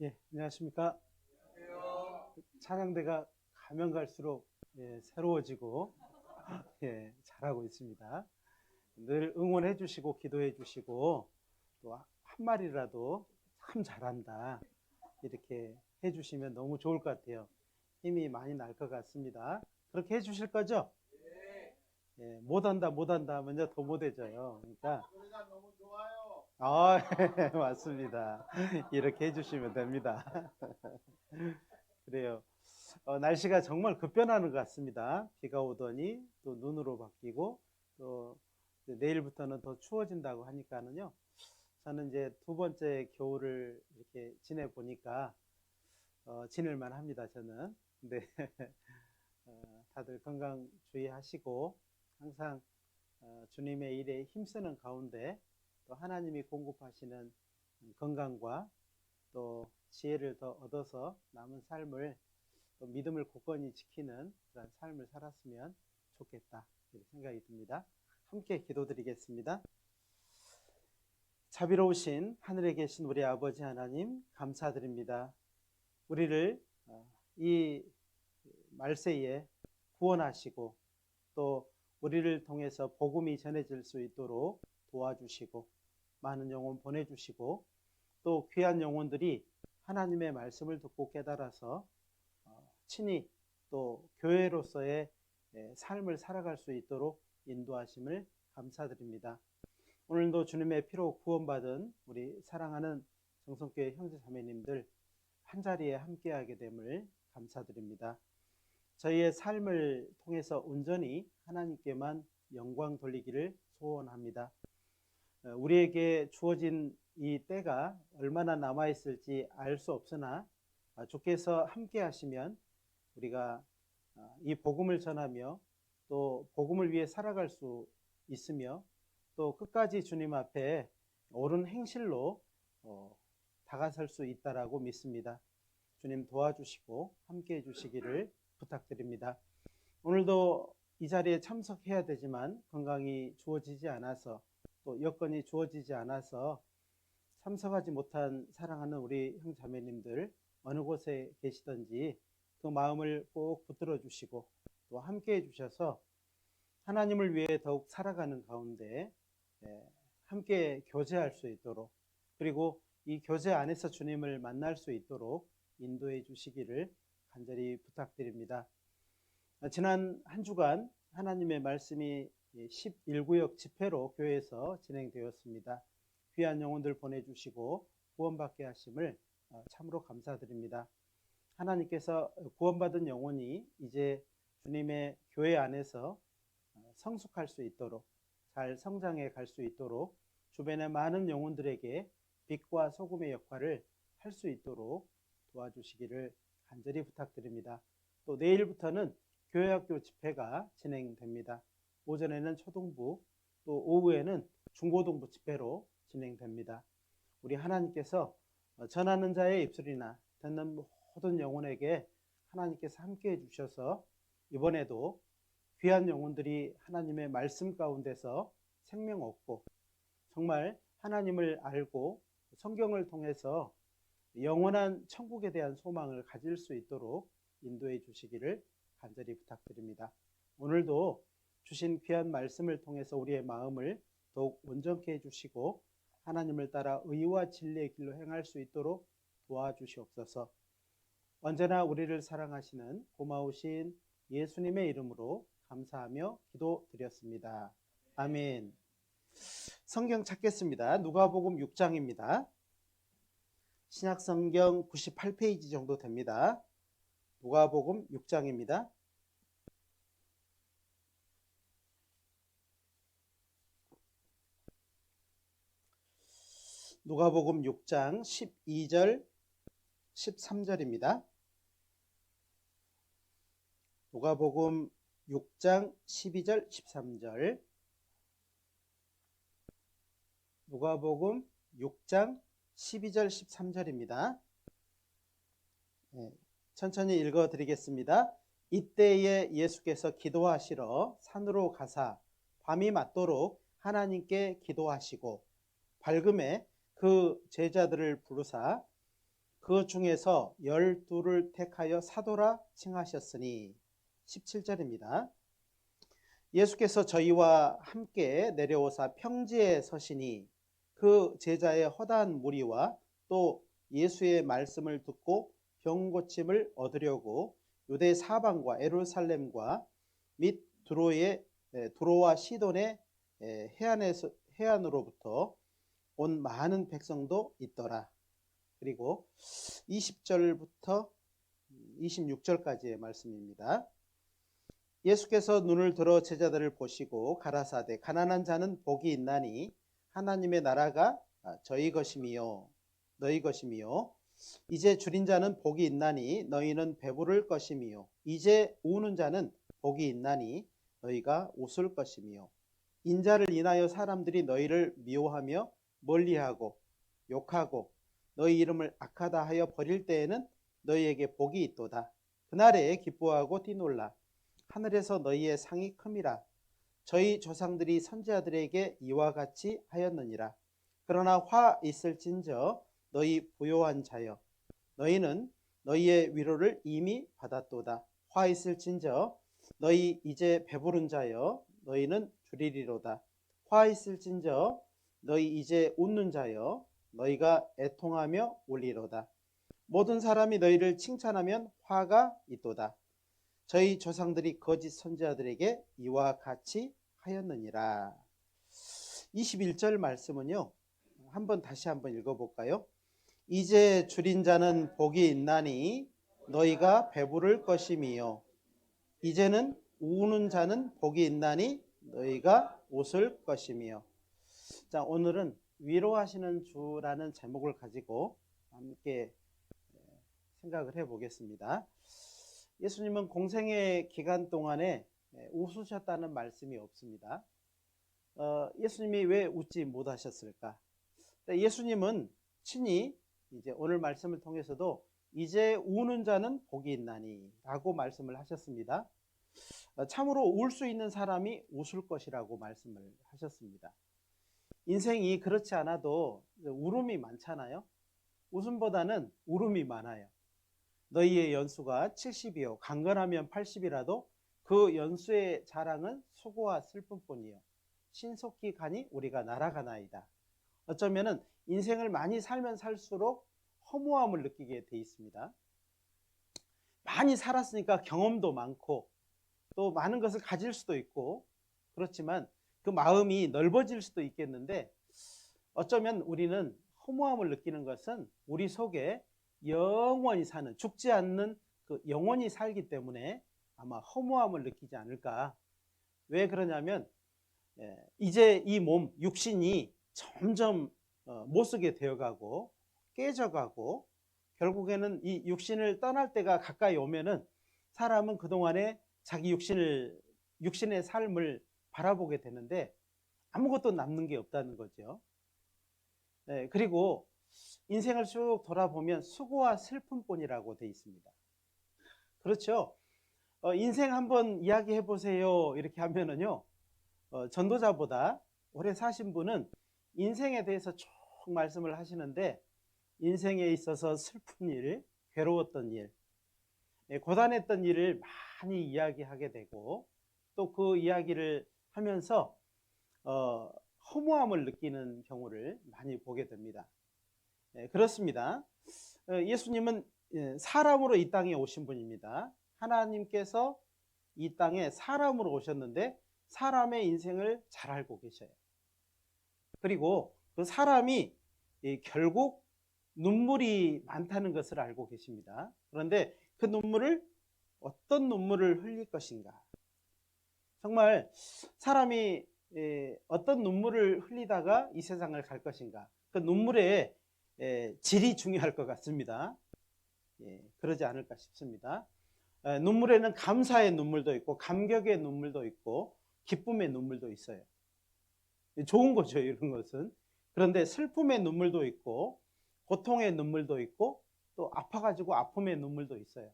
예, 안녕하십니까. 찬양대가 가면 갈수록 새로워지고 잘하고 있습니다. 늘 응원해 주시고 기도해 주시고 또 한 말이라도 참 잘한다 이렇게 해 주시면 너무 좋을 것 같아요. 힘이 많이 날 것 같습니다. 그렇게 해 주실 거죠? 못한다 못한다 하면 더 못해져요. 그러니까 소리가 너무 좋아요. 맞습니다. 이렇게 해주시면 됩니다. 그래요. 날씨가 정말 급변하는 것 같습니다. 비가 오더니 또 눈으로 바뀌고 또 내일부터는 더 추워진다고 하니까는요. 저는 이제 두 번째 겨울을 이렇게 지내 보니까 지낼만 합니다. 저는. 근데 다들 건강 주의하시고 항상 주님의 일에 힘쓰는 가운데 또 하나님이 공급하시는 건강과 또 지혜를 더 얻어서 남은 삶을 또 믿음을 굳건히 지키는 그런 삶을 살았으면 좋겠다 이렇게 생각이 듭니다. 함께 기도드리겠습니다. 자비로우신 하늘에 계신 우리 아버지 하나님 감사드립니다. 우리를 이 말세에 구원하시고 또 우리를 통해서 복음이 전해질 수 있도록 도와주시고 많은 영혼 보내주시고 또 귀한 영혼들이 하나님의 말씀을 듣고 깨달아서 친히 또 교회로서의 삶을 살아갈 수 있도록 인도하심을 감사드립니다. 오늘도 주님의 피로 구원받은 우리 사랑하는 정성교회 형제 자매님들 한자리에 함께하게 됨을 감사드립니다. 저희의 삶을 통해서 온전히 하나님께만 영광 돌리기를 소원합니다. 우리에게 주어진 이 때가 얼마나 남아있을지 알 수 없으나 주께서 함께 하시면 우리가 이 복음을 전하며 또 복음을 위해 살아갈 수 있으며 또 끝까지 주님 앞에 옳은 행실로 다가설 수 있다라고 믿습니다. 주님 도와주시고 함께 해주시기를 부탁드립니다. 오늘도 이 자리에 참석해야 되지만 건강이 주어지지 않아서 또 여건이 주어지지 않아서 참석하지 못한 사랑하는 우리 형자매님들 어느 곳에 계시든지 그 마음을 꼭 붙들어 주시고 또 함께 해주셔서 하나님을 위해 더욱 살아가는 가운데 함께 교제할 수 있도록 그리고 이 교제 안에서 주님을 만날 수 있도록 인도해 주시기를 간절히 부탁드립니다. 지난 한 주간 하나님의 말씀이 11구역 집회로 교회에서 진행되었습니다. 귀한 영혼들 보내주시고 구원받게 하심을 참으로 감사드립니다. 하나님께서 구원받은 영혼이 이제 주님의 교회 안에서 성숙할 수 있도록 잘 성장해 갈 수 있도록 주변의 많은 영혼들에게 빛과 소금의 역할을 할 수 있도록 도와주시기를 간절히 부탁드립니다. 또 내일부터는 교회학교 집회가 진행됩니다. 오전에는 초등부 또 오후에는 중고등부 집회로 진행됩니다. 우리 하나님께서 전하는 자의 입술이나 듣는 모든 영혼에게 하나님께서 함께해 주셔서 이번에도 귀한 영혼들이 하나님의 말씀 가운데서 생명 얻고 정말 하나님을 알고 성경을 통해서 영원한 천국에 대한 소망을 가질 수 있도록 인도해 주시기를 간절히 부탁드립니다. 오늘도 주신 귀한 말씀을 통해서 우리의 마음을 더욱 온전케 해주시고 하나님을 따라 의와 진리의 길로 행할 수 있도록 도와주시옵소서. 언제나 우리를 사랑하시는 고마우신 예수님의 이름으로 감사하며 기도드렸습니다. 아멘. 성경 찾겠습니다. 누가복음 6장입니다. 신약성경 98페이지 정도 됩니다. 누가복음 6장입니다. 누가복음 6장 12절 13절입니다. 누가복음 6장 12절 13절 누가복음 6장 12절 13절입니다. 천천히 읽어드리겠습니다. 이때에 예수께서 기도하시러 산으로 가사 밤이 맞도록 하나님께 기도하시고 밝음에 그 제자들을 부르사 그 중에서 12를 택하여 사도라 칭하셨으니 17절입니다. 예수께서 저희와 함께 내려오사 평지에 서시니 그 제자의 허다한 무리와 또 예수의 말씀을 듣고 병 고침을 얻으려고 유대 사방과 예루살렘과 및 두로와 시돈의 해안으로부터 온 많은 백성도 있더라. 그리고 20절부터 26절까지의 말씀입니다. 예수께서 눈을 들어 제자들을 보시고 가라사대 가난한 자는 복이 있나니 하나님의 나라가 저희 것임이요 너희 것임이요 이제 줄인 자는 복이 있나니 너희는 배부를 것임이요 이제 우는 자는 복이 있나니 너희가 웃을 것임이요 인자를 인하여 사람들이 너희를 미워하며 멀리하고 욕하고 너희 이름을 악하다 하여 버릴 때에는 너희에게 복이 있도다. 그날에 기뻐하고 뛰놀라. 하늘에서 너희의 상이 큼이라. 저희 조상들이 선지자들에게 이와 같이 하였느니라. 그러나 화 있을진저 너희 부요한 자여 너희는 너희의 위로를 이미 받았도다. 화 있을진저 너희 이제 배부른 자여 너희는 줄이리로다. 화 있을진저 너희 이제 웃는 자여 너희가 애통하며 울리로다. 모든 사람이 너희를 칭찬하면 화가 있도다. 저희 조상들이 거짓 선지자들에게 이와 같이 하였느니라. 21절 말씀은요, 다시 한번 읽어볼까요? 이제 줄인 자는 복이 있나니 너희가 배부를 것임이요 이제는 우는 자는 복이 있나니 너희가 웃을 것임이요. 자, 오늘은 위로하시는 주라는 제목을 가지고 함께 생각을 해보겠습니다. 예수님은 공생의 기간 동안에 웃으셨다는 말씀이 없습니다. 예수님이 왜 웃지 못하셨을까? 예수님은 친히 이제 오늘 말씀을 통해서도 이제 우는 자는 복이 있나니 라고 말씀을 하셨습니다. 참으로 울 수 있는 사람이 웃을 것이라고 말씀을 하셨습니다. 인생이 그렇지 않아도 울음이 많잖아요. 웃음보다는 울음이 많아요. 너희의 연수가 70이요 강건하면 80이라도 그 연수의 자랑은 수고와 슬픔뿐이요 신속히 가니 우리가 날아가나이다. 어쩌면은 인생을 많이 살면 살수록 허무함을 느끼게 돼 있습니다. 많이 살았으니까 경험도 많고 또 많은 것을 가질 수도 있고 그렇지만 그 마음이 넓어질 수도 있겠는데 어쩌면 우리는 허무함을 느끼는 것은 우리 속에 영원히 사는 죽지 않는 그 영원히 살기 때문에 아마 허무함을 느끼지 않을까. 왜 그러냐면 이제 이 몸 육신이 점점 못쓰게 되어가고 깨져가고 결국에는 이 육신을 떠날 때가 가까이 오면은 사람은 그동안에 자기 육신의 삶을 바라보게 되는데 아무것도 남는 게 없다는 거죠. 그리고 인생을 쭉 돌아보면 수고와 슬픔뿐이라고 되어 있습니다. 그렇죠. 인생 한번 이야기해 보세요 이렇게 하면은요 전도자보다 오래 사신 분은 인생에 대해서 쭉 말씀을 하시는데 인생에 있어서 슬픈 일, 괴로웠던 일, 고단했던 일을 많이 이야기하게 되고 또 그 이야기를 하면서 허무함을 느끼는 경우를 많이 보게 됩니다. 그렇습니다. 예수님은 사람으로 이 땅에 오신 분입니다. 하나님께서 이 땅에 사람으로 오셨는데 사람의 인생을 잘 알고 계셔요. 그리고 그 사람이 결국 눈물이 많다는 것을 알고 계십니다. 그런데 그 어떤 눈물을 흘릴 것인가? 정말 사람이 어떤 눈물을 흘리다가 이 세상을 갈 것인가? 그 눈물의 질이 중요할 것 같습니다. 그러지 않을까 싶습니다. 눈물에는 감사의 눈물도 있고 감격의 눈물도 있고 기쁨의 눈물도 있어요. 좋은 거죠, 이런 것은. 그런데 슬픔의 눈물도 있고 고통의 눈물도 있고 또 아파가지고 아픔의 눈물도 있어요.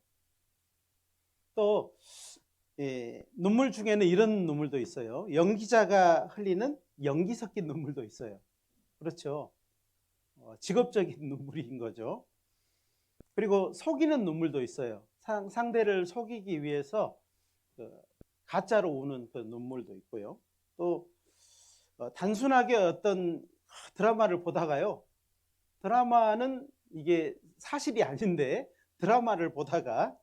또 눈물 중에는 이런 눈물도 있어요. 연기자가 흘리는 연기 섞인 눈물도 있어요. 그렇죠. 직업적인 눈물인 거죠. 그리고 속이는 눈물도 있어요. 상대를 속이기 위해서 그 가짜로 우는 그 눈물도 있고요. 또 단순하게 어떤 드라마를 보다가요. 드라마는 이게 사실이 아닌데 드라마를 보다가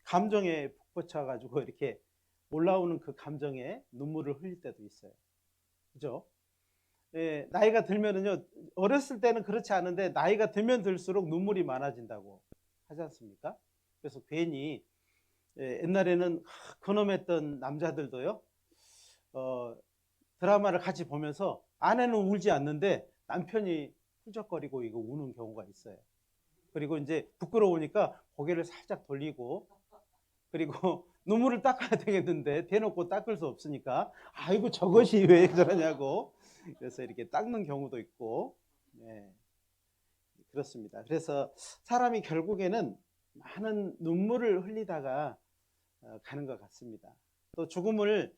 감정에 푹 꽂혀가지고 이렇게 올라오는 그 감정에 눈물을 흘릴 때도 있어요. 그죠? 예, 나이가 들면은요, 어렸을 때는 그렇지 않은데 나이가 들면 들수록 눈물이 많아진다고 하지 않습니까? 그래서 괜히 옛날에는 근엄했던 남자들도요, 드라마를 같이 보면서 아내는 울지 않는데 남편이 훌쩍거리고 이거 우는 경우가 있어요. 그리고 이제 부끄러우니까 고개를 살짝 돌리고, 그리고 눈물을 닦아야 되겠는데 대놓고 닦을 수 없으니까 아이고 저것이 왜 저러냐고 그래서 이렇게 닦는 경우도 있고, 네, 그렇습니다. 그래서 사람이 결국에는 많은 눈물을 흘리다가 가는 것 같습니다. 또 죽음을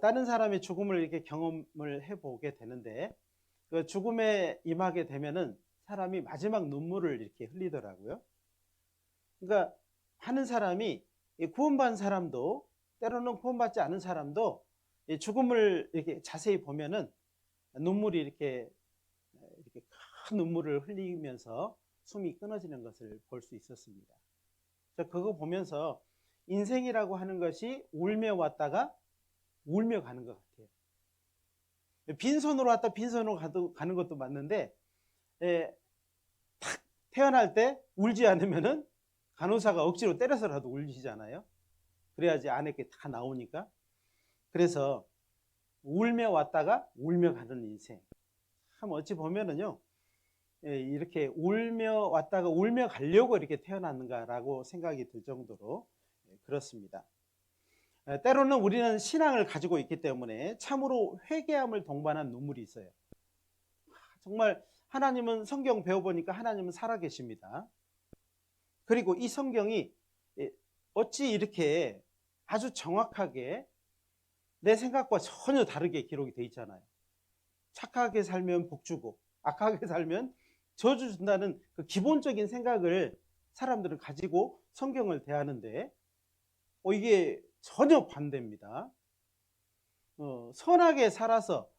다른 사람이 죽음을 이렇게 경험을 해보게 되는데 그 죽음에 임하게 되면은 사람이 마지막 눈물을 이렇게 흘리더라고요. 그러니까 하는 사람이 구원받은 사람도 때로는 구원받지 않은 사람도 죽음을 이렇게 자세히 보면은 눈물이 이렇게 큰 눈물을 흘리면서 숨이 끊어지는 것을 볼 수 있었습니다. 그거 보면서 인생이라고 하는 것이 울며 왔다가 울며 가는 것 같아요. 빈손으로 왔다 빈손으로 가는 것도 맞는데 탁 태어날 때 울지 않으면은 간호사가 억지로 때려서라도 울리잖아요. 그래야지 안에 게 다 나오니까. 그래서 울며 왔다가 울며 가는 인생. 참 어찌 보면은요, 이렇게 울며 왔다가 울며 가려고 이렇게 태어났는가라고 생각이 들 정도로 그렇습니다. 때로는 우리는 신앙을 가지고 있기 때문에 참으로 회개함을 동반한 눈물이 있어요. 정말 하나님은 성경 배워보니까 하나님은 살아계십니다. 그리고 이 성경이 어찌 이렇게 아주 정확하게 내 생각과 전혀 다르게 기록이 되어 있잖아요. 착하게 살면 복 주고 악하게 살면 저주 준다는 그 기본적인 생각을 사람들은 가지고 성경을 대하는데 이게 전혀 반대입니다. 선하게 살아서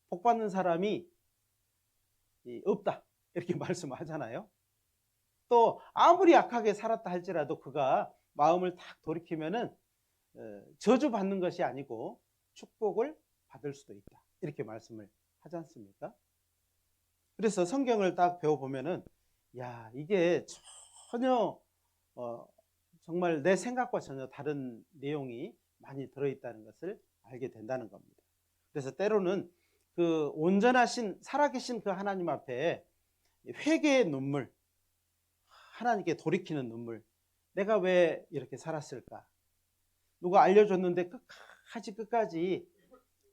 복 받는 사람이 없다 이렇게 말씀하잖아요. 또 아무리 악하게 살았다 할지라도 그가 마음을 딱 돌이키면은 저주 받는 것이 아니고 축복을 받을 수도 있다 이렇게 말씀을 하지 않습니까? 그래서 성경을 딱 배워보면은 야 이게 전혀 정말 내 생각과 전혀 다른 내용이 많이 들어있다는 것을 알게 된다는 겁니다. 그래서 때로는 그 온전하신 살아계신 그 하나님 앞에 회개의 눈물, 하나님께 돌이키는 눈물, 내가 왜 이렇게 살았을까? 누가 알려줬는데 끝까지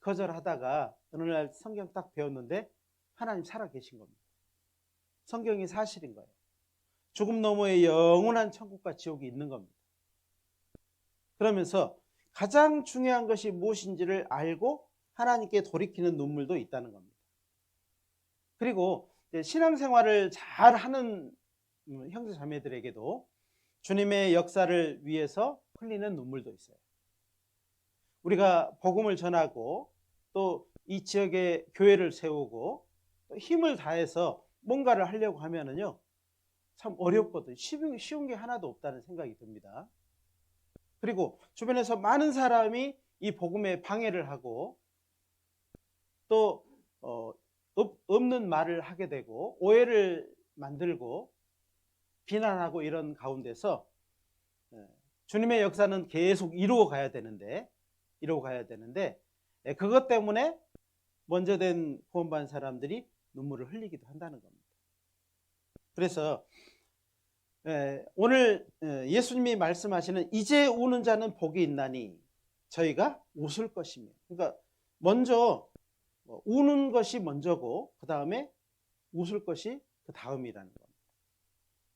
거절하다가 어느 날 성경 딱 배웠는데 하나님 살아계신 겁니다. 성경이 사실인 거예요. 죽음 너머에 영원한 천국과 지옥이 있는 겁니다. 그러면서 가장 중요한 것이 무엇인지를 알고 하나님께 돌이키는 눈물도 있다는 겁니다. 그리고 신앙생활을 잘하는 형제 자매들에게도 주님의 역사를 위해서 흘리는 눈물도 있어요. 우리가 복음을 전하고 또 이 지역에 교회를 세우고 또 힘을 다해서 뭔가를 하려고 하면은요 참 어렵거든요. 쉬운 게 하나도 없다는 생각이 듭니다. 그리고 주변에서 많은 사람이 이 복음에 방해를 하고 또 없는 말을 하게 되고 오해를 만들고 비난하고 이런 가운데서 주님의 역사는 계속 이루어 가야 되는데 그것 때문에 먼저 된 구원받은 사람들이 눈물을 흘리기도 한다는 겁니다. 그래서 오늘 예수님이 말씀하시는 이제 우는 자는 복이 있나니 저희가 웃을 것이며, 그러니까 먼저 우는 것이 먼저고 그 다음에 웃을 것이 그 다음이라는 겁니다.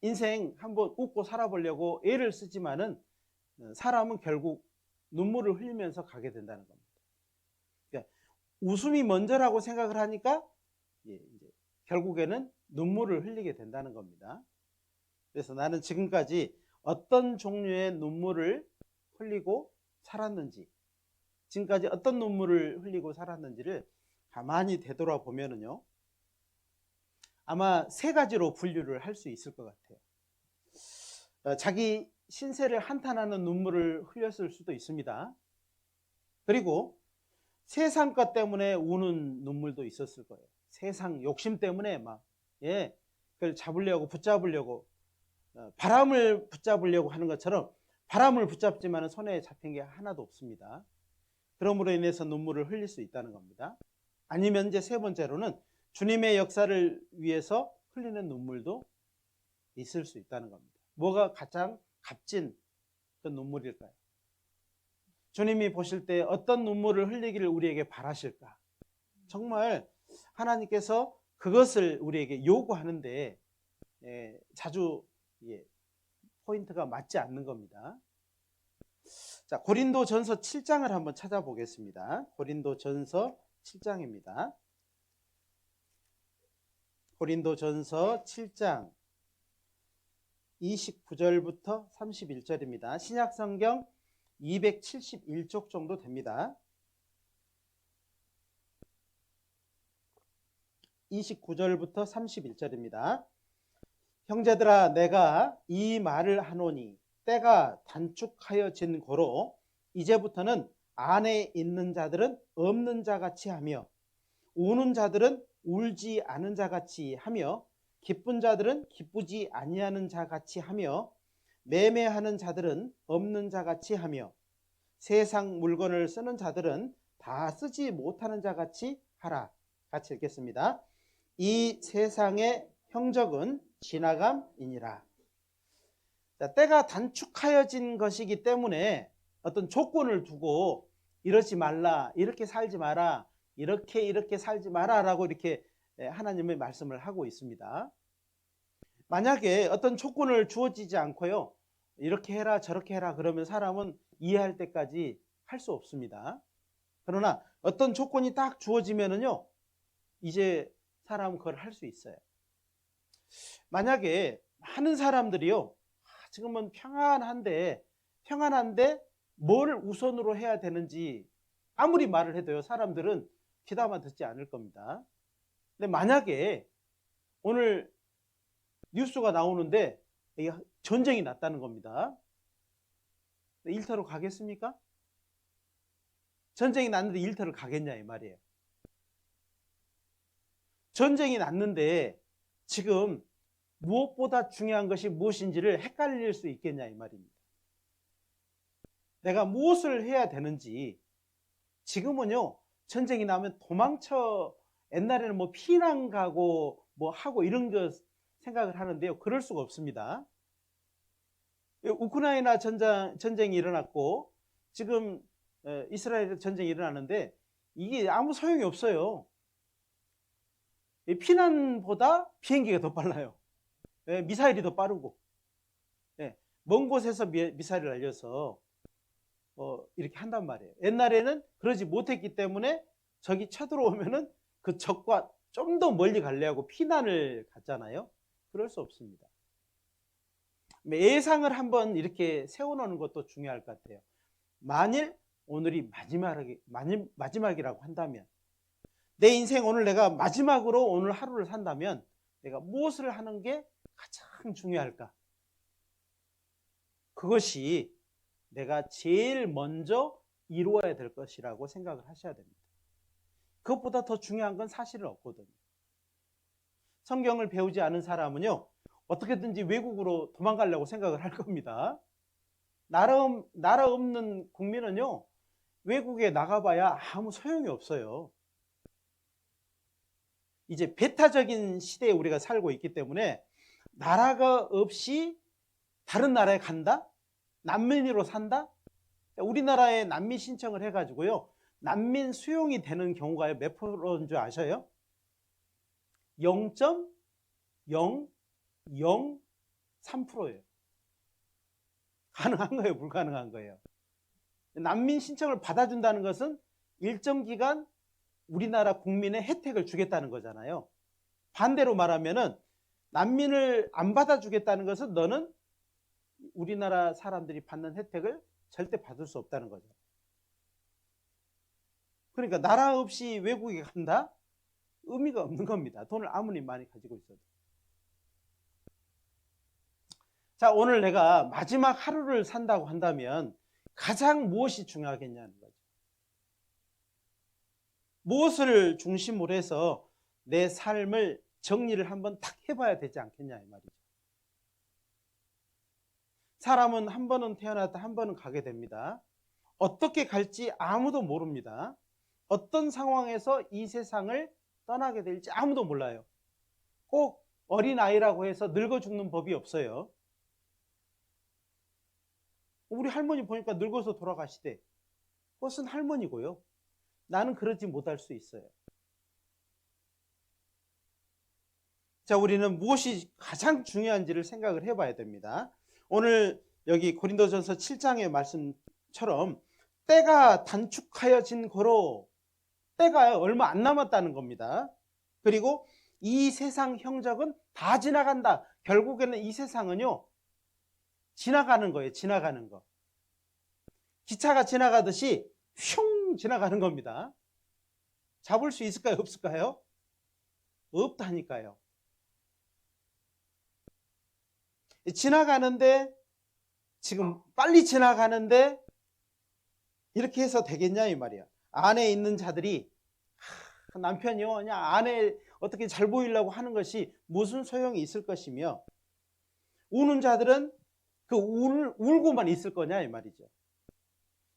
인생 한번 웃고 살아보려고 애를 쓰지만은 사람은 결국 눈물을 흘리면서 가게 된다는 겁니다. 그러니까 웃음이 먼저라고 생각을 하니까 이제 결국에는 눈물을 흘리게 된다는 겁니다. 그래서 나는 지금까지 어떤 종류의 눈물을 흘리고 살았는지, 지금까지 어떤 눈물을 흘리고 살았는지를 가만히 되돌아보면은요, 아마 세 가지로 분류를 할 수 있을 것 같아요. 자기 신세를 한탄하는 눈물을 흘렸을 수도 있습니다. 그리고 세상 것 때문에 우는 눈물도 있었을 거예요. 세상 욕심 때문에 그걸 잡으려고, 붙잡으려고, 바람을 붙잡으려고 하는 것처럼 바람을 붙잡지만 손에 잡힌 게 하나도 없습니다. 그러므로 인해서 눈물을 흘릴 수 있다는 겁니다. 아니면 이제 세 번째로는 주님의 역사를 위해서 흘리는 눈물도 있을 수 있다는 겁니다. 뭐가 가장 값진 어떤 눈물일까요? 주님이 보실 때 어떤 눈물을 흘리기를 우리에게 바라실까? 정말 하나님께서 그것을 우리에게 요구하는데 자주 포인트가 맞지 않는 겁니다. 자, 고린도전서 7장을 한번 찾아보겠습니다. 고린도전서 7장입니다. 고린도전서 7장 29절부터 31절입니다. 신약성경 271쪽 정도 됩니다. 29절부터 31절입니다. 형제들아, 내가 이 말을 하노니 때가 단축하여진 고로 이제부터는 안에 있는 자들은 없는 자같이 하며 우는 자들은 울지 않은 자같이 하며 기쁜 자들은 기쁘지 아니하는 자같이 하며 매매하는 자들은 없는 자같이 하며 세상 물건을 쓰는 자들은 다 쓰지 못하는 자같이 하라. 같이 읽겠습니다. 이 세상의 형적은 지나감이니라. 자, 때가 단축하여진 것이기 때문에 어떤 조건을 두고 이러지 말라, 이렇게 살지 마라, 이렇게 살지 마라 라고 이렇게 하나님의 말씀을 하고 있습니다. 만약에 어떤 조건을 주어지지 않고요, 이렇게 해라 저렇게 해라 그러면 사람은 이해할 때까지 할 수 없습니다. 그러나 어떤 조건이 딱 주어지면은요, 이제 사람은 그걸 할 수 있어요. 만약에 많은 사람들이요, 지금은 평안한데 뭘 우선으로 해야 되는지 아무리 말을 해도요, 사람들은 귀담아 듣지 않을 겁니다. 근데 만약에 오늘 뉴스가 나오는데 전쟁이 났다는 겁니다. 일터로 가겠습니까? 전쟁이 났는데 일터를 가겠냐 이 말이에요. 전쟁이 났는데 지금 무엇보다 중요한 것이 무엇인지를 헷갈릴 수 있겠냐 이 말입니다. 내가 무엇을 해야 되는지, 지금은요 전쟁이 나면 도망쳐, 옛날에는 뭐 피난 가고 뭐 하고 이런 거 생각을 하는데요, 그럴 수가 없습니다. 우크라이나 전쟁이 일어났고 지금 이스라엘 전쟁이 일어나는데 이게 아무 소용이 없어요. 피난보다 비행기가 더 빨라요. 미사일이 더 빠르고, 먼 곳에서 미사일을 날려서 이렇게 한단 말이에요. 옛날에는 그러지 못했기 때문에 적이 쳐들어오면은 그 적과 좀 더 멀리 가려고 피난을 갔잖아요. 그럴 수 없습니다. 예상을 한번 이렇게 세워놓는 것도 중요할 것 같아요. 만일 오늘이 마지막이라고 한다면, 내 인생 오늘 내가 마지막으로 오늘 하루를 산다면 내가 무엇을 하는 게 가장 중요할까? 그것이 내가 제일 먼저 이루어야 될 것이라고 생각을 하셔야 됩니다. 그것보다 더 중요한 건 사실은 없거든요. 성경을 배우지 않은 사람은요, 어떻게든지 외국으로 도망가려고 생각을 할 겁니다. 나라 없는 국민은요, 외국에 나가봐야 아무 소용이 없어요. 이제 배타적인 시대에 우리가 살고 있기 때문에 나라가 없이 다른 나라에 간다? 난민으로 산다? 우리나라에 난민 신청을 해가지고요, 난민 수용이 되는 경우가 몇 프로인 줄 아셔요? 0.003%예요. 가능한 거예요, 불가능한 거예요? 난민 신청을 받아준다는 것은 일정 기간 우리나라 국민의 혜택을 주겠다는 거잖아요. 반대로 말하면은 난민을 안 받아주겠다는 것은 너는 우리나라 사람들이 받는 혜택을 절대 받을 수 없다는 거죠. 그러니까 나라 없이 외국에 간다? 의미가 없는 겁니다. 돈을 아무리 많이 가지고 있어도. 자, 오늘 내가 마지막 하루를 산다고 한다면 가장 무엇이 중요하겠냐는 거죠. 무엇을 중심으로 해서 내 삶을 정리를 한번 탁 해봐야 되지 않겠냐 이 말이죠. 사람은 한 번은 태어났다 한 번은 가게 됩니다. 어떻게 갈지 아무도 모릅니다. 어떤 상황에서 이 세상을 떠나게 될지 아무도 몰라요. 꼭 어린아이라고 해서 늙어 죽는 법이 없어요. 우리 할머니 보니까 늙어서 돌아가시대. 그것은 할머니고요. 나는 그러지 못할 수 있어요. 자, 우리는 무엇이 가장 중요한지를 생각을 해봐야 됩니다. 오늘 여기 고린도전서 7장의 말씀처럼 때가 단축하여진 거로 때가 얼마 안 남았다는 겁니다. 그리고 이 세상 형적은 다 지나간다. 결국에는 이 세상은요, 지나가는 거예요. 지나가는 거. 기차가 지나가듯이 슝 지나가는 겁니다. 잡을 수 있을까요? 없을까요? 없다니까요. 지나가는데 지금 빨리 지나가는데 이렇게 해서 되겠냐 이 말이야. 안에 있는 자들이 남편이요 그냥 안에 어떻게 잘 보이려고 하는 것이 무슨 소용이 있을 것이며 우는 자들은 그 울고만 있을 거냐 이 말이죠.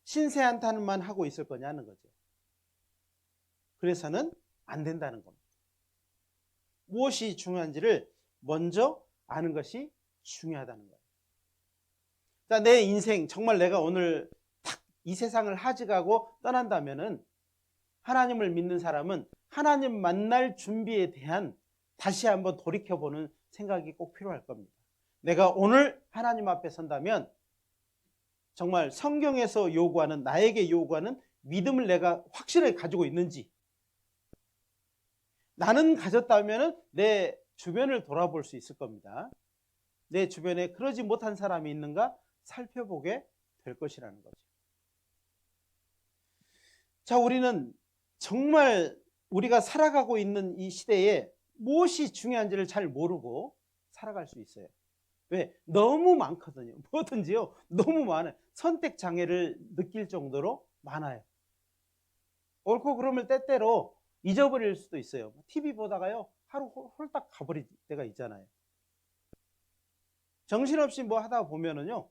신세한탄만 하고 있을 거냐는 거죠. 그래서는 안 된다는 겁니다. 무엇이 중요한지를 먼저 아는 것이 중요하다는 거예요. 자, 내 인생 정말 내가 오늘 탁 이 세상을 하직하고 떠난다면은 하나님을 믿는 사람은 하나님 만날 준비에 대한 다시 한번 돌이켜보는 생각이 꼭 필요할 겁니다. 내가 오늘 하나님 앞에 선다면 정말 성경에서 요구하는 나에게 요구하는 믿음을 내가 확실하게 가지고 있는지 나는 가졌다면 내 주변을 돌아볼 수 있을 겁니다. 내 주변에 그러지 못한 사람이 있는가 살펴보게 될 것이라는 거죠. 자, 우리는 정말 우리가 살아가고 있는 이 시대에 무엇이 중요한지를 잘 모르고 살아갈 수 있어요. 왜? 너무 많거든요. 뭐든지요. 너무 많아요. 선택 장애를 느낄 정도로 많아요. 옳고 그름을 때때로 잊어버릴 수도 있어요. TV 보다가요. 하루 홀딱 가버릴 때가 있잖아요. 정신없이 뭐 하다 보면은요.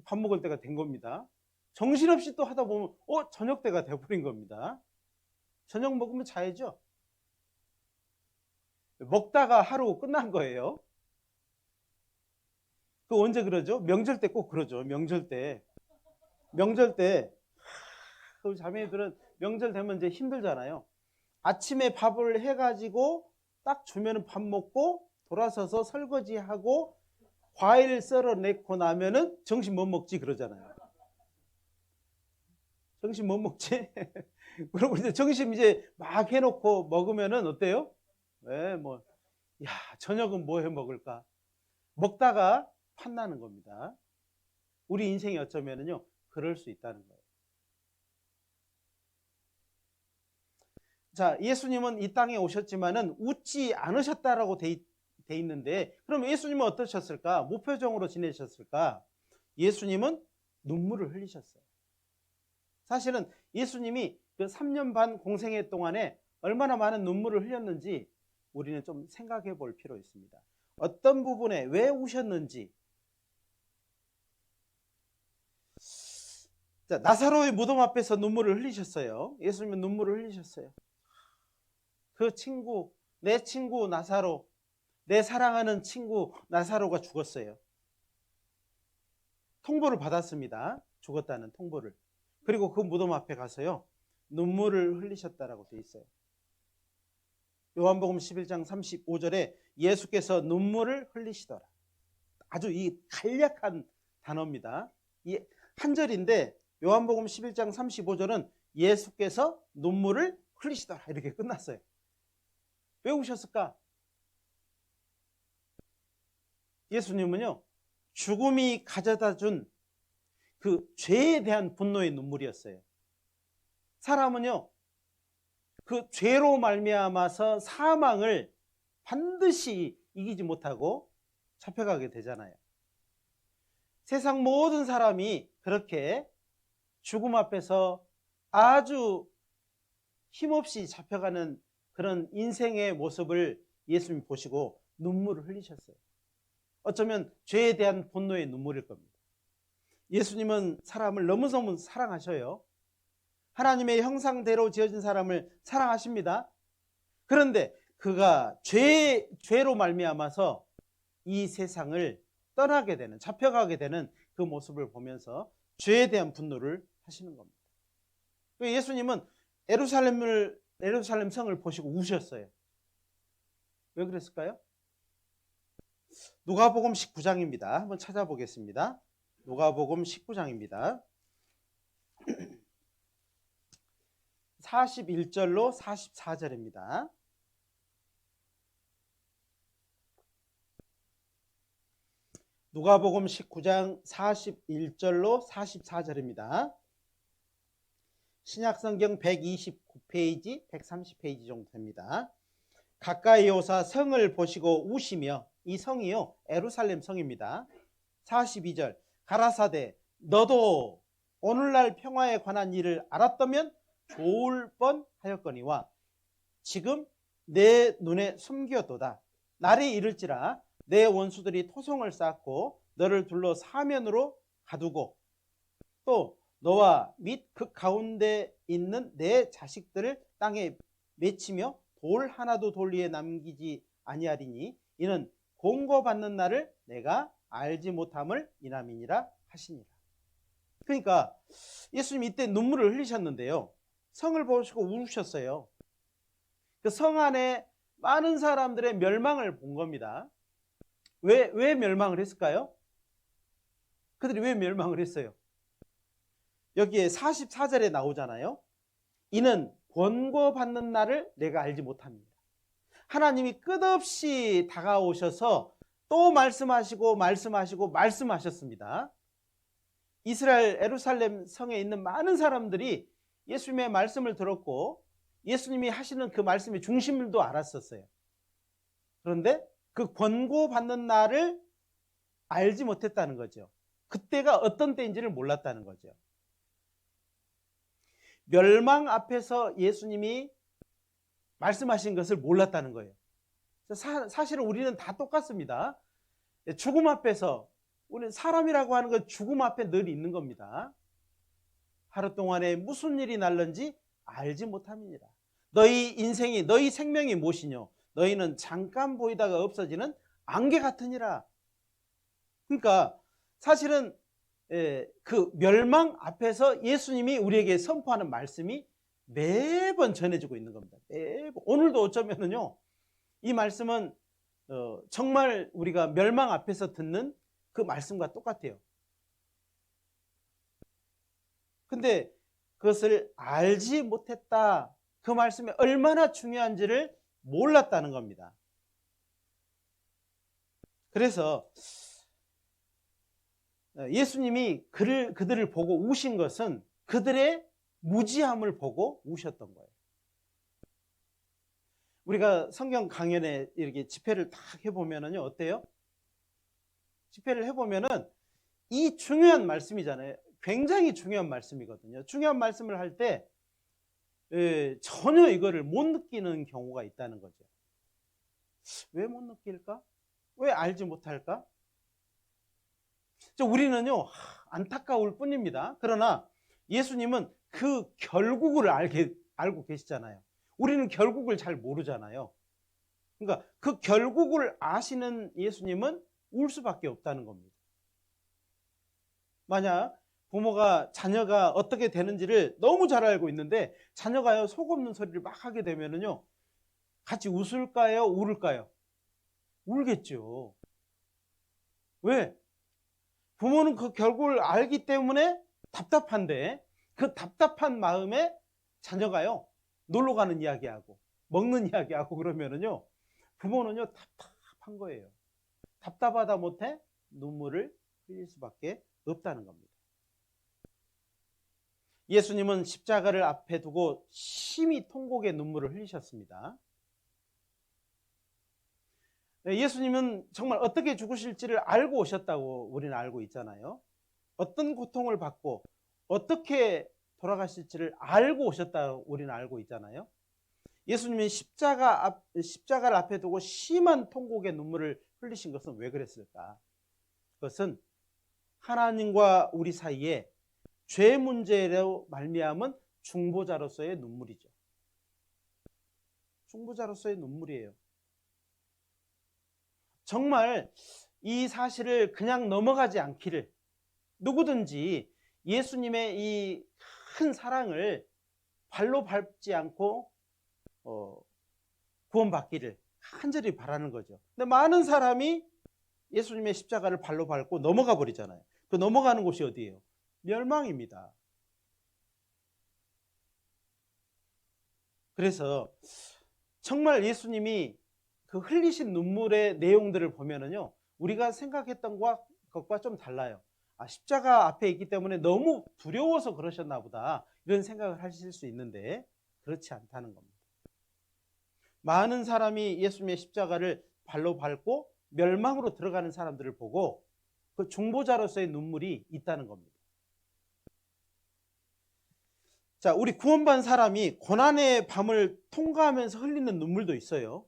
밥 먹을 때가 된 겁니다. 정신없이 또 하다 보면 저녁 때가 돼버린 겁니다. 저녁 먹으면 자야죠. 먹다가 하루 끝난 거예요. 그 언제 그러죠? 명절 때 꼭 그러죠. 명절 때 그 자매들은 명절 되면 이제 힘들잖아요. 아침에 밥을 해가지고 딱 주면은 밥 먹고 돌아서서 설거지하고 과일 썰어내고 나면은 정신 못 먹지 그러잖아요. 정신 못 먹지? 그러고 이제 점심 이제 막 해놓고 먹으면은 어때요? 네, 저녁은 뭐 해 먹을까? 먹다가 판나는 겁니다. 우리 인생이 어쩌면은요, 그럴 수 있다는 거예요. 자, 예수님은 이 땅에 오셨지만은 웃지 않으셨다라고 돼 있는데, 그럼 예수님은 어떠셨을까? 무표정으로 지내셨을까? 예수님은 눈물을 흘리셨어요. 사실은 예수님이 그 3년 반 공생애 동안에 얼마나 많은 눈물을 흘렸는지 우리는 좀 생각해 볼 필요 있습니다. 어떤 부분에 왜 우셨는지. 자, 나사로의 무덤 앞에서 눈물을 흘리셨어요. 예수님은 눈물을 흘리셨어요. 그 친구, 내 친구 나사로, 내 사랑하는 친구 나사로가 죽었어요. 통보를 받았습니다. 죽었다는 통보를. 그리고 그 무덤 앞에 가서요. 눈물을 흘리셨다라고 되어 있어요. 요한복음 11장 35절에 예수께서 눈물을 흘리시더라. 아주 이 간략한 단어입니다. 이 한 절인데 요한복음 11장 35절은 예수께서 눈물을 흘리시더라 이렇게 끝났어요. 왜 우셨을까? 예수님은요, 죽음이 가져다 준 그 죄에 대한 분노의 눈물이었어요. 사람은요, 그 죄로 말미암아서 사망을 반드시 이기지 못하고 잡혀가게 되잖아요. 세상 모든 사람이 그렇게 죽음 앞에서 아주 힘없이 잡혀가는 그런 인생의 모습을 예수님이 보시고 눈물을 흘리셨어요. 어쩌면 죄에 대한 분노의 눈물일 겁니다. 예수님은 사람을 너무너무 사랑하셔요. 하나님의 형상대로 지어진 사람을 사랑하십니다. 그런데 그가 죄로 말미암아서 이 세상을 떠나게 되는, 잡혀가게 되는 그 모습을 보면서 죄에 대한 분노를 하시는 겁니다. 예수님은 예루살렘 성을 보시고 우셨어요. 왜 그랬을까요? 누가복음 19장입니다. 한번 찾아보겠습니다. 누가복음 19장입니다. 41절로 44절입니다. 누가복음 19장 41절로 44절입니다. 신약성경 129페이지, 130페이지 정도 됩니다. 가까이 오사 성을 보시고 우시며, 이 성이요 예루살렘 성입니다. 42절, 가라사대 너도 오늘날 평화에 관한 일을 알았다면 좋을 뻔하였거니와 지금 내 눈에 숨겼도다. 날이 이를지라 내 원수들이 토성을 쌓고 너를 둘러 사면으로 가두고 또 너와 및 그 가운데 있는 내 자식들을 땅에 맺히며 돌 하나도 돌 위에 남기지 아니하리니 이는 공고받는 날을 내가 알지 못함을 이남이니라 하시니라. 그러니까 예수님이 이때 눈물을 흘리셨는데요, 성을 보시고 우셨어요. 그 성 안에 많은 사람들의 멸망을 본 겁니다. 왜 멸망을 했을까요? 그들이 왜 멸망을 했어요? 여기에 44절에 나오잖아요. 이는 권고받는 날을 내가 알지 못합니다. 하나님이 끝없이 다가오셔서 또 말씀하셨습니다. 이스라엘 예루살렘 성에 있는 많은 사람들이 예수님의 말씀을 들었고 예수님이 하시는 그 말씀의 중심도 알았었어요. 그런데 그 권고받는 날을 알지 못했다는 거죠. 그때가 어떤 때인지를 몰랐다는 거죠. 멸망 앞에서 예수님이 말씀하신 것을 몰랐다는 거예요. 사실은 우리는 다 똑같습니다. 죽음 앞에서, 우리는 사람이라고 하는 건 죽음 앞에 늘 있는 겁니다. 하루 동안에 무슨 일이 날런지 알지 못함이니라. 너희 인생이, 너희 생명이 무엇이뇨? 너희는 잠깐 보이다가 없어지는 안개 같으니라. 그러니까 사실은 그 멸망 앞에서 예수님이 우리에게 선포하는 말씀이 매번 전해지고 있는 겁니다. 매번. 오늘도 어쩌면은요, 이 말씀은 정말 우리가 멸망 앞에서 듣는 그 말씀과 똑같아요. 근데 그것을 알지 못했다. 그 말씀이 얼마나 중요한지를 몰랐다는 겁니다. 그래서 예수님이 그들을 보고 우신 것은 그들의 무지함을 보고 우셨던 거예요. 우리가 성경 강연에 이렇게 집회를 딱 해보면은요, 어때요? 집회를 해보면은 이 중요한 말씀이잖아요. 굉장히 중요한 말씀이거든요. 중요한 말씀을 할 때 전혀 이거를 못 느끼는 경우가 있다는 거죠. 왜 못 느낄까? 왜 알지 못할까? 우리는요, 안타까울 뿐입니다. 그러나 예수님은 그 결국을 알고 계시잖아요. 우리는 결국을 잘 모르잖아요. 그러니까 그 결국을 아시는 예수님은 울 수밖에 없다는 겁니다. 만약 부모가 자녀가 어떻게 되는지를 너무 잘 알고 있는데 자녀가요, 속 없는 소리를 막 하게 되면은요, 같이 웃을까요? 울을까요? 울겠죠. 왜? 부모는 그 결국을 알기 때문에 답답한데 그 답답한 마음에 자녀가요, 놀러 가는 이야기하고 먹는 이야기하고 그러면은요, 부모는요, 답답한 거예요. 답답하다 못해 눈물을 흘릴 수밖에 없다는 겁니다. 예수님은 십자가를 앞에 두고 심히 통곡의 눈물을 흘리셨습니다. 예수님은 정말 어떻게 죽으실지를 알고 오셨다고 우리는 알고 있잖아요. 어떤 고통을 받고 어떻게 돌아가실지를 알고 오셨다고 우리는 알고 있잖아요. 예수님이 십자가를 앞에 두고 심한 통곡의 눈물을 흘리신 것은 왜 그랬을까? 그것은 하나님과 우리 사이에 죄 문제로 말미암은 중보자로서의 눈물이죠. 중보자로서의 눈물이에요. 정말 이 사실을 그냥 넘어가지 않기를, 누구든지 예수님의 이 큰 사랑을 발로 밟지 않고 구원받기를 간절히 바라는 거죠. 근데 많은 사람이 예수님의 십자가를 발로 밟고 넘어가 버리잖아요. 그 넘어가는 곳이 어디예요? 멸망입니다. 그래서 정말 예수님이 그 흘리신 눈물의 내용들을 보면은요, 우리가 생각했던 것과 좀 달라요. 아, 십자가 앞에 있기 때문에 너무 두려워서 그러셨나 보다, 이런 생각을 하실 수 있는데 그렇지 않다는 겁니다. 많은 사람이 예수님의 십자가를 발로 밟고 멸망으로 들어가는 사람들을 보고 그 중보자로서의 눈물이 있다는 겁니다. 자, 우리 구원받은 사람이 고난의 밤을 통과하면서 흘리는 눈물도 있어요.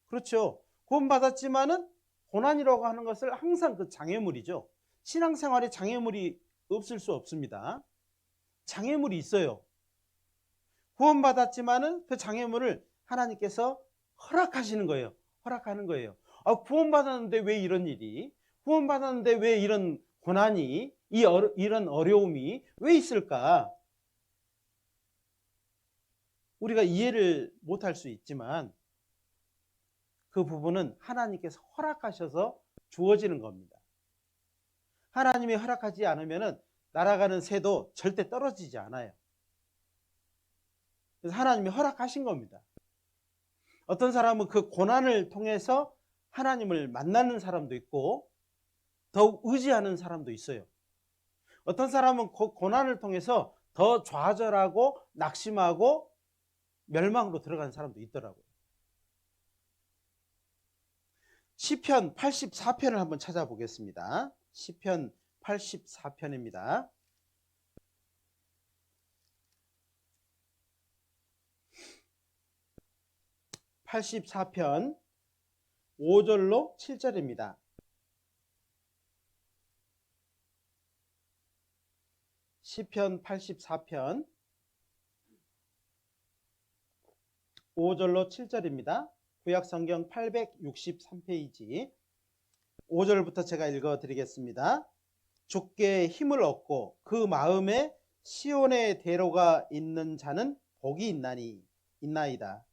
그렇죠. 구원받았지만은 고난이라고 하는 것을 항상 그 장애물이죠. 신앙생활에 장애물이 없을 수 없습니다. 장애물이 있어요. 구원받았지만은 그 장애물을 하나님께서 허락하시는 거예요. 허락하는 거예요. 아, 구원받았는데 왜 이런 일이? 구원받았는데 왜 이런 고난이, 이런 어려움이 왜 있을까? 우리가 이해를 못할 수 있지만 그 부분은 하나님께서 허락하셔서 주어지는 겁니다. 하나님이 허락하지 않으면 날아가는 새도 절대 떨어지지 않아요. 그래서 하나님이 허락하신 겁니다. 어떤 사람은 그 고난을 통해서 하나님을 만나는 사람도 있고 더욱 의지하는 사람도 있어요. 어떤 사람은 그 고난을 통해서 더 좌절하고 낙심하고 멸망으로 들어가는 사람도 있더라고요. 시편 84편을 한번 찾아보겠습니다. 시편 84편입니다. (84편) 5절로 7절입니다. 시편 84편 5절로 7절입니다. 구약성경 863페이지 5절부터 제가 읽어드리겠습니다. 주께 힘을 얻고 그 마음에 시온의 대로가 있는 자는 복이 있나이다.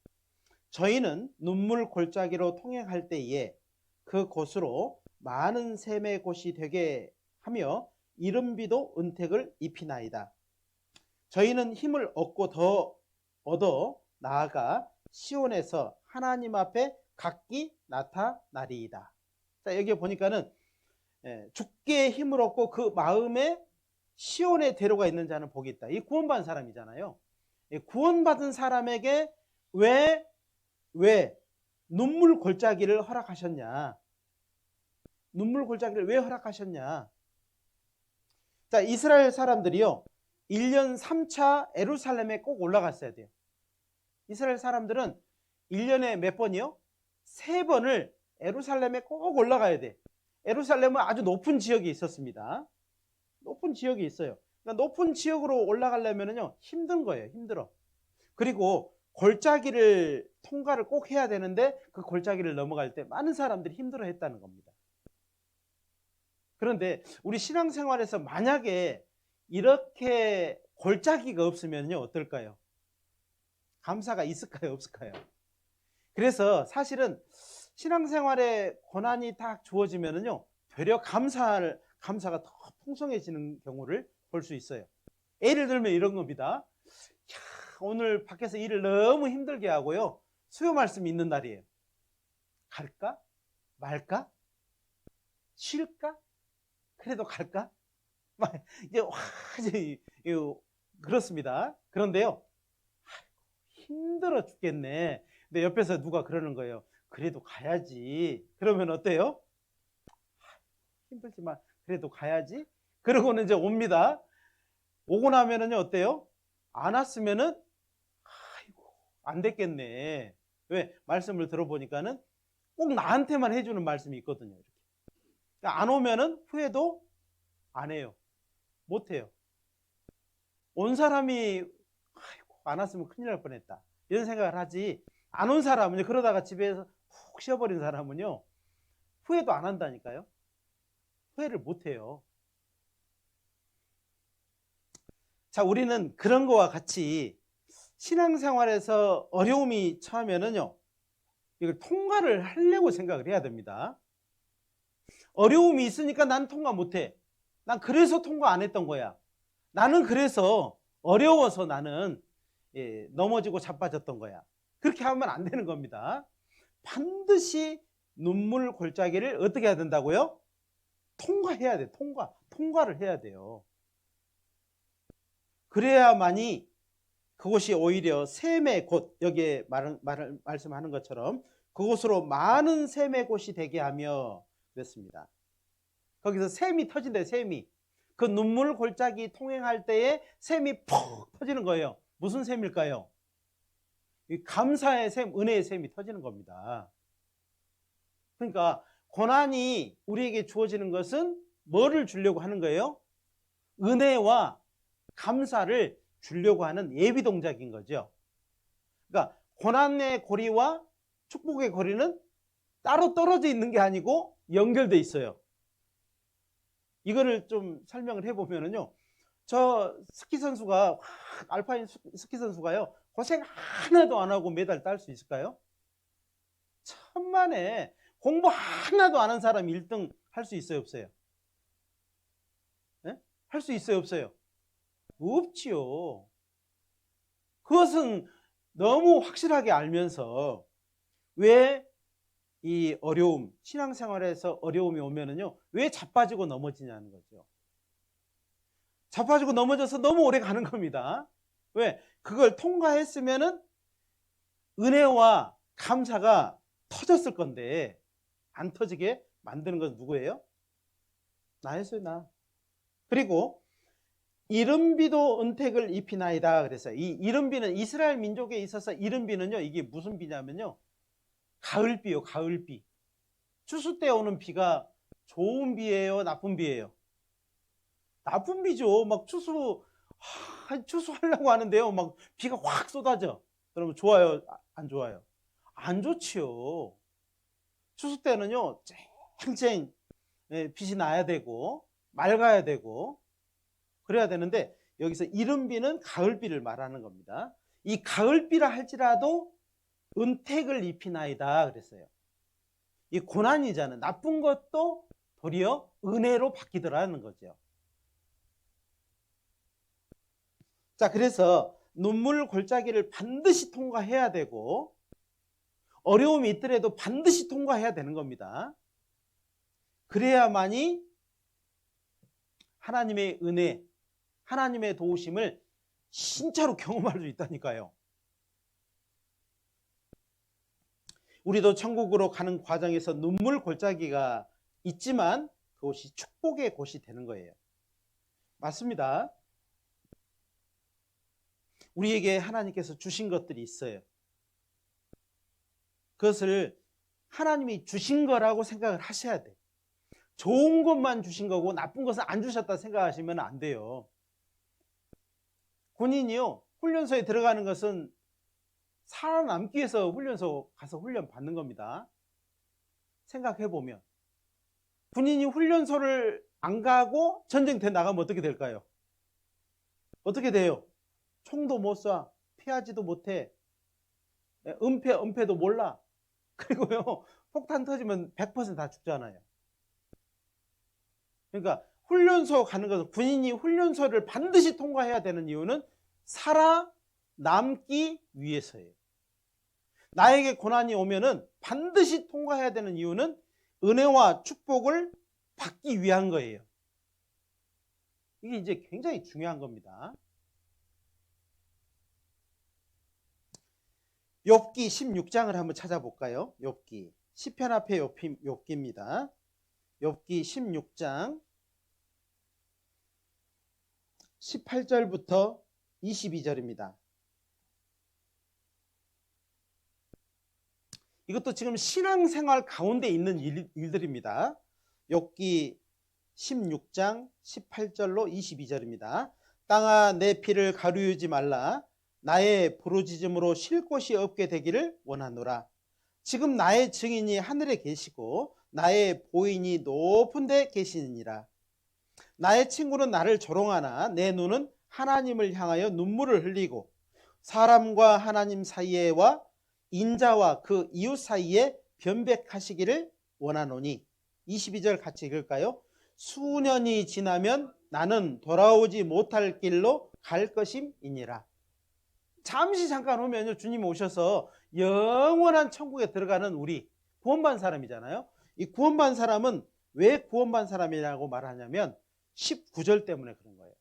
저희는 눈물 골짜기로 통행할 때에 그 곳으로 많은 샘의 곳이 되게 하며 이른비도 은택을 입히나이다. 저희는 힘을 얻고 더 얻어 나아가 시온에서 하나님 앞에 각기 나타나리이다. 자, 여기 보니까는 주께 힘을 얻고 그 마음에 시온의 대로가 있는 자는 복이 있다. 이 구원받은 사람이잖아요. 구원받은 사람에게 왜 눈물 골짜기를 허락하셨냐? 눈물 골짜기를 왜 허락하셨냐? 자, 이스라엘 사람들이요, 1년 3차 예루살렘에 꼭 올라갔어야 돼요. 이스라엘 사람들은 1년에 몇 번이요? 3번을 예루살렘에 꼭 올라가야 돼. 예루살렘은 아주 높은 지역이 있었습니다. 높은 지역이 있어요. 그러니까 높은 지역으로 올라가려면요, 힘든 거예요. 힘들어. 그리고 골짜기를 통과를 꼭 해야 되는데 그 골짜기를 넘어갈 때 많은 사람들이 힘들어 했다는 겁니다. 그런데 우리 신앙생활에서 만약에 이렇게 골짜기가 없으면요, 어떨까요? 감사가 있을까요, 없을까요? 그래서 사실은 신앙생활에 고난이 딱 주어지면은요, 되려 감사가 더 풍성해지는 경우를 볼 수 있어요. 예를 들면 이런 겁니다. 오늘 밖에서 일을 너무 힘들게 하고요, 수요 말씀이 있는 날이에요. 갈까? 말까? 쉴까? 그래도 갈까? 이제 완전히 그렇습니다. 그런데요, 힘들어 죽겠네. 근데 옆에서 누가 그러는 거예요. 그래도 가야지. 그러면 어때요? 힘들지만 그래도 가야지. 그러고는 이제 옵니다. 오고 나면은요, 어때요? 안 왔으면은 아이고 안 됐겠네. 왜? 말씀을 들어보니까는 꼭 나한테만 해주는 말씀이 있거든요. 이렇게. 그러니까 안 오면은 후회도 안 해요. 못 해요. 온 사람이 아이고 안 왔으면 큰일 날 뻔했다 이런 생각을 하지, 안 온 사람은요, 그러다가 집에서 푹 쉬어버린 사람은요 후회도 안 한다니까요. 후회를 못 해요. 자, 우리는 그런 거와 같이 신앙생활에서 어려움이 처하면은요, 이걸 통과를 하려고 생각을 해야 됩니다. 어려움이 있으니까 난 통과 못해. 난 그래서 통과 안 했던 거야. 나는 그래서 어려워서 나는 넘어지고 자빠졌던 거야. 그렇게 하면 안 되는 겁니다. 반드시 눈물 골짜기를 어떻게 해야 된다고요? 통과해야 돼. 통과를 해야 돼요. 그래야만이 그곳이 오히려 샘의 곳, 여기에 말씀하는 것처럼 그곳으로 많은 샘의 곳이 되게 하며 그랬습니다. 거기서 샘이 터진대요. 샘이. 그 눈물 골짜기 통행할 때에 샘이 푹 터지는 거예요. 무슨 샘일까요? 이 감사의 샘, 은혜의 샘이 터지는 겁니다. 그러니까 고난이 우리에게 주어지는 것은 뭐를 주려고 하는 거예요? 은혜와 감사를 주려고 하는 예비 동작인 거죠. 그러니까 고난의 고리와 축복의 고리는 따로 떨어져 있는 게 아니고 연결돼 있어요. 이거를 좀 설명을 해보면요, 저 스키 선수가, 알파인 스키 선수가요, 고생 하나도 안 하고 메달 딸 수 있을까요? 천만에. 공부 하나도 안 한 사람이 1등 할 수 있어요, 없어요? 네? 할 수 있어요, 없어요? 없지요. 그것은 너무 확실하게 알면서 왜 이 어려움, 신앙생활에서 어려움이 오면은요, 왜 자빠지고 넘어지냐는 거죠. 자빠지고 넘어져서 너무 오래 가는 겁니다. 왜? 그걸 통과했으면은 은혜와 감사가 터졌을 건데 안 터지게 만드는 건 누구예요? 나였어요, 나. 그리고 이른비도 은택을 입히나이다 그랬어요. 이 이른비는 이스라엘 민족에 있어서 이른비는요, 이게 무슨 비냐면요, 가을비요, 가을비. 추수 때 오는 비가 좋은 비예요, 나쁜 비예요? 나쁜 비죠. 막 추수하려고 하는데요, 막 비가 확 쏟아져. 그러면 좋아요, 안 좋아요? 안 좋지요. 추수 때는요, 쨍쨍 빛이 나야 되고 맑아야 되고 그래야 되는데, 여기서 이른비는 가을비를 말하는 겁니다. 이 가을비라 할지라도 은택을 입히나이다 그랬어요. 이 고난이잖아요. 나쁜 것도 도리어 은혜로 바뀌더라는 거죠. 자, 그래서 눈물 골짜기를 반드시 통과해야 되고 어려움이 있더라도 반드시 통과해야 되는 겁니다. 그래야만이 하나님의 은혜, 하나님의 도우심을 진짜로 경험할 수 있다니까요. 우리도 천국으로 가는 과정에서 눈물 골짜기가 있지만 그것이 축복의 곳이 되는 거예요. 맞습니다. 우리에게 하나님께서 주신 것들이 있어요. 그것을 하나님이 주신 거라고 생각을 하셔야 돼요. 좋은 것만 주신 거고 나쁜 것은 안 주셨다 생각하시면 안 돼요. 군인이요, 훈련소에 들어가는 것은 살아남기 위해서 훈련소 가서 훈련 받는 겁니다. 생각해보면 군인이 훈련소를 안 가고 전쟁터에 나가면 어떻게 될까요? 어떻게 돼요? 총도 못 쏴, 피하지도 못해, 은폐도 몰라. 그리고요, 폭탄 터지면 100%다 죽잖아요. 그러니까 훈련소 가는 것은, 군인이 훈련소를 반드시 통과해야 되는 이유는 살아남기 위해서예요. 나에게 고난이 오면은 반드시 통과해야 되는 이유는 은혜와 축복을 받기 위한 거예요. 이게 이제 굉장히 중요한 겁니다. 욥기 16장을 한번 찾아볼까요? 욥기. 시편 앞에 욥기입니다. 욥기 16장 18절부터 22절입니다. 이것도 지금 신앙생활 가운데 있는 일들입니다. 욥기 16장 18절로 22절입니다. 땅아 내 피를 가루유지 말라. 나의 부르짖음으로 쉴 곳이 없게 되기를 원하노라. 지금 나의 증인이 하늘에 계시고 나의 보인이 높은 데 계시느니라. 나의 친구는 나를 조롱하나 내 눈은 하나님을 향하여 눈물을 흘리고 사람과 하나님 사이에와 인자와 그 이웃 사이에 변백하시기를 원하노니. 22절 같이 읽을까요? 수년이 지나면 나는 돌아오지 못할 길로 갈 것임이니라. 잠시 잠깐 오면요, 주님 오셔서 영원한 천국에 들어가는 우리 구원받은 사람이잖아요. 이 구원받은 사람은 왜 구원받은 사람이라고 말하냐면 19절 때문에 그런 거예요.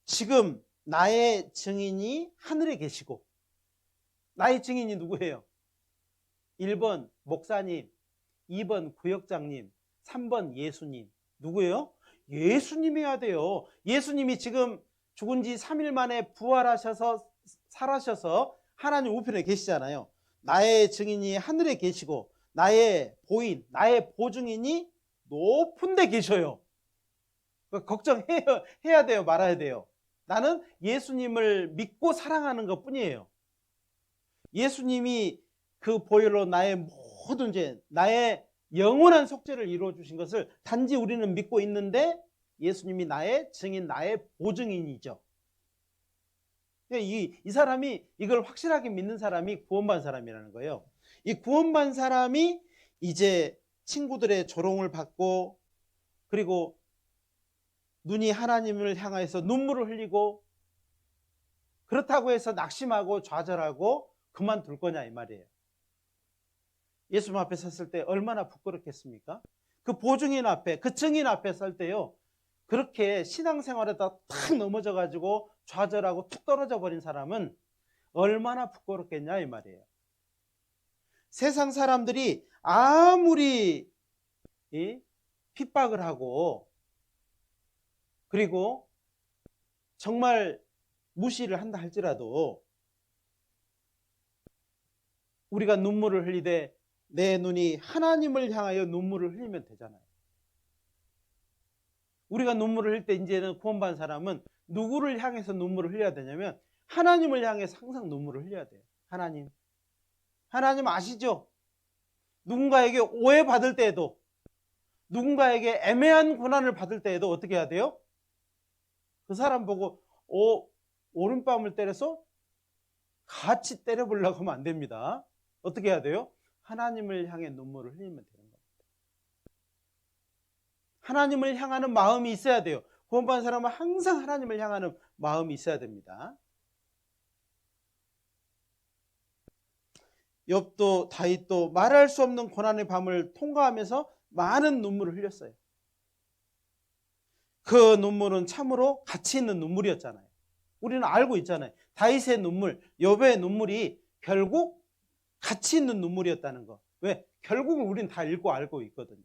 지금 나의 증인이 하늘에 계시고, 나의 증인이 누구예요? 1번 목사님, 2번 구역장님, 3번 예수님. 누구예요? 예수님이어야 돼요. 예수님이 지금 죽은 지 3일 만에 부활하셔서 살아셔서 하나님 우편에 계시잖아요. 나의 증인이 하늘에 계시고 나의 보인, 나의 보증인이 높은 데 계셔요. 걱정해야 돼요? 말아야 돼요? 나는 예수님을 믿고 사랑하는 것 뿐이에요. 예수님이 그 보혈로 나의 모든 죄, 나의 영원한 속죄를 이루어 주신 것을 단지 우리는 믿고 있는데 예수님이 나의 증인, 나의 보증인이죠. 이 사람이, 이걸 확실하게 믿는 사람이 구원받은 사람이라는 거예요. 이 구원받은 사람이 이제 친구들의 조롱을 받고, 그리고 눈이 하나님을 향해서 눈물을 흘리고, 그렇다고 해서 낙심하고 좌절하고 그만둘 거냐 이 말이에요. 예수님 앞에 섰을 때 얼마나 부끄럽겠습니까? 그 보증인 앞에, 그 증인 앞에 설 때요, 그렇게 신앙생활에다 탁 넘어져 가지고 좌절하고 툭 떨어져 버린 사람은 얼마나 부끄럽겠냐 이 말이에요. 세상 사람들이 아무리 핍박을 하고 그리고 정말 무시를 한다 할지라도 우리가 눈물을 흘리되 내 눈이 하나님을 향하여 눈물을 흘리면 되잖아요. 우리가 눈물을 흘릴 때 이제는 구원받은 사람은 누구를 향해서 눈물을 흘려야 되냐면 하나님을 향해서 항상 눈물을 흘려야 돼요. 하나님 아시죠? 누군가에게 오해받을 때에도, 누군가에게 애매한 고난을 받을 때에도 어떻게 해야 돼요? 그 사람 보고 오른뺨을 때려서 같이 때려보려고 하면 안 됩니다. 어떻게 해야 돼요? 하나님을 향해 눈물을 흘리면 되는 겁니다. 하나님을 향하는 마음이 있어야 돼요. 구원받은 사람은 항상 하나님을 향하는 마음이 있어야 됩니다. 욥도 다윗도 말할 수 없는 고난의 밤을 통과하면서 많은 눈물을 흘렸어요. 그 눈물은 참으로 가치 있는 눈물이었잖아요. 우리는 알고 있잖아요. 다윗의 눈물, 욥의 눈물이 결국 가치 있는 눈물이었다는 거. 왜? 결국은 우리는 다 읽고 알고 있거든요.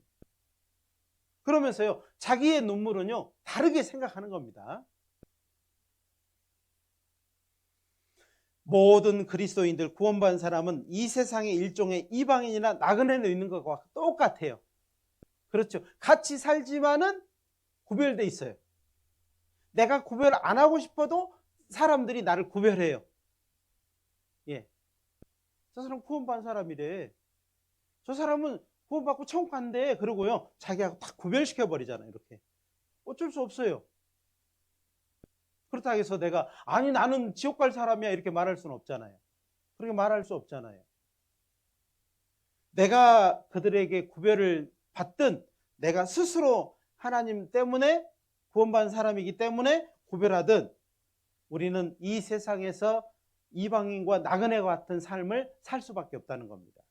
그러면서요, 자기의 눈물은요, 다르게 생각하는 겁니다. 모든 그리스도인들, 구원받은 사람은 이 세상의 일종의 이방인이나 나그네로 있는 것과 똑같아요. 그렇죠. 같이 살지만은 구별돼 있어요. 내가 구별 안 하고 싶어도 사람들이 나를 구별해요. 예. 저 사람 구원받은 사람이래. 저 사람은 구원받고 천국 간대. 그러고요, 자기하고 딱 구별시켜 버리잖아요. 이렇게. 어쩔 수 없어요. 그렇다고 해서 내가 아니 나는 지옥 갈 사람이야 이렇게 말할 수는 없잖아요. 그렇게 말할 수 없잖아요. 내가 그들에게 구별을 받든 내가 스스로 하나님 때문에 구원받은 사람이기 때문에 구별하든 우리는 이 세상에서 이방인과 나그네와 같은 삶을 살 수밖에 없다는 겁니다.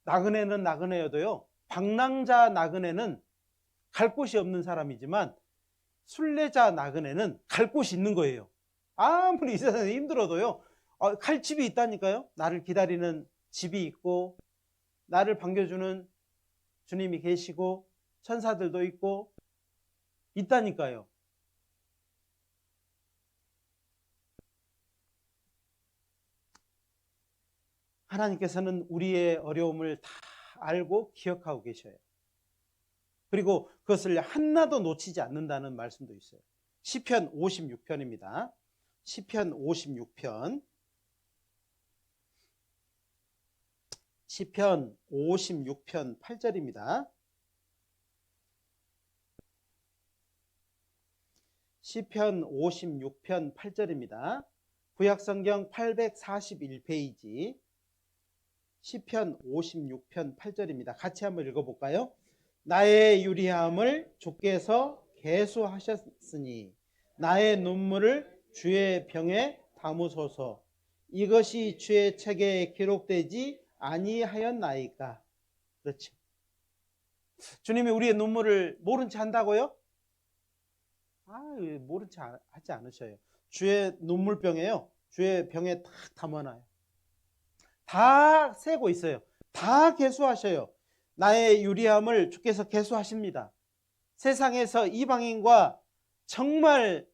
나그네는 나그네여도요, 방랑자 나그네는 갈 곳이 없는 사람이지만 순례자 나그네는 갈 곳이 있는 거예요. 아무리 이 세상에 힘들어도요, 갈 집이 있다니까요. 나를 기다리는 집이 있고, 나를 반겨주는 주님이 계시고, 천사들도 있고, 있다니까요. 하나님께서는 우리의 어려움을 다 알고 기억하고 계셔요. 그리고 그것을 하나도 놓치지 않는다는 말씀도 있어요. 시편 56편입니다. 시편 56편. 시편 56편 8절입니다. 시편 56편 8절입니다. 구약성경 841페이지 시편 56편 8절입니다. 같이 한번 읽어볼까요? 나의 유리함을 주께서 계수하셨으니 나의 눈물을 주의 병에 담으소서. 이것이 주의 책에 기록되지 아니하였나이까. 그렇죠. 주님이 우리의 눈물을 모른 채 한다고요? 모른 채 하지 않으셔요. 주의 눈물병에요, 주의 병에 딱 담아놔요. 다 세고 있어요. 다 계수하셔요. 나의 유리함을 주께서 계수하십니다. 세상에서 이방인과 정말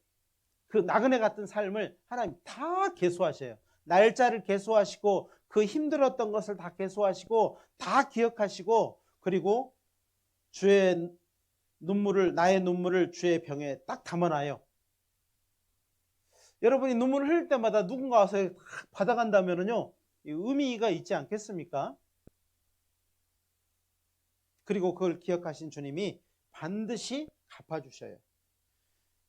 그 나그네 같은 삶을 하나님 다 계수하셔요. 날짜를 계수하시고 그 힘들었던 것을 다 계수하시고 다 기억하시고, 그리고 주의 눈물을, 나의 눈물을 주의 병에 딱 담아놔요. 여러분이 눈물을 흘릴 때마다 누군가 와서 받아간다면요, 의미가 있지 않겠습니까? 그리고 그걸 기억하신 주님이 반드시 갚아주셔요.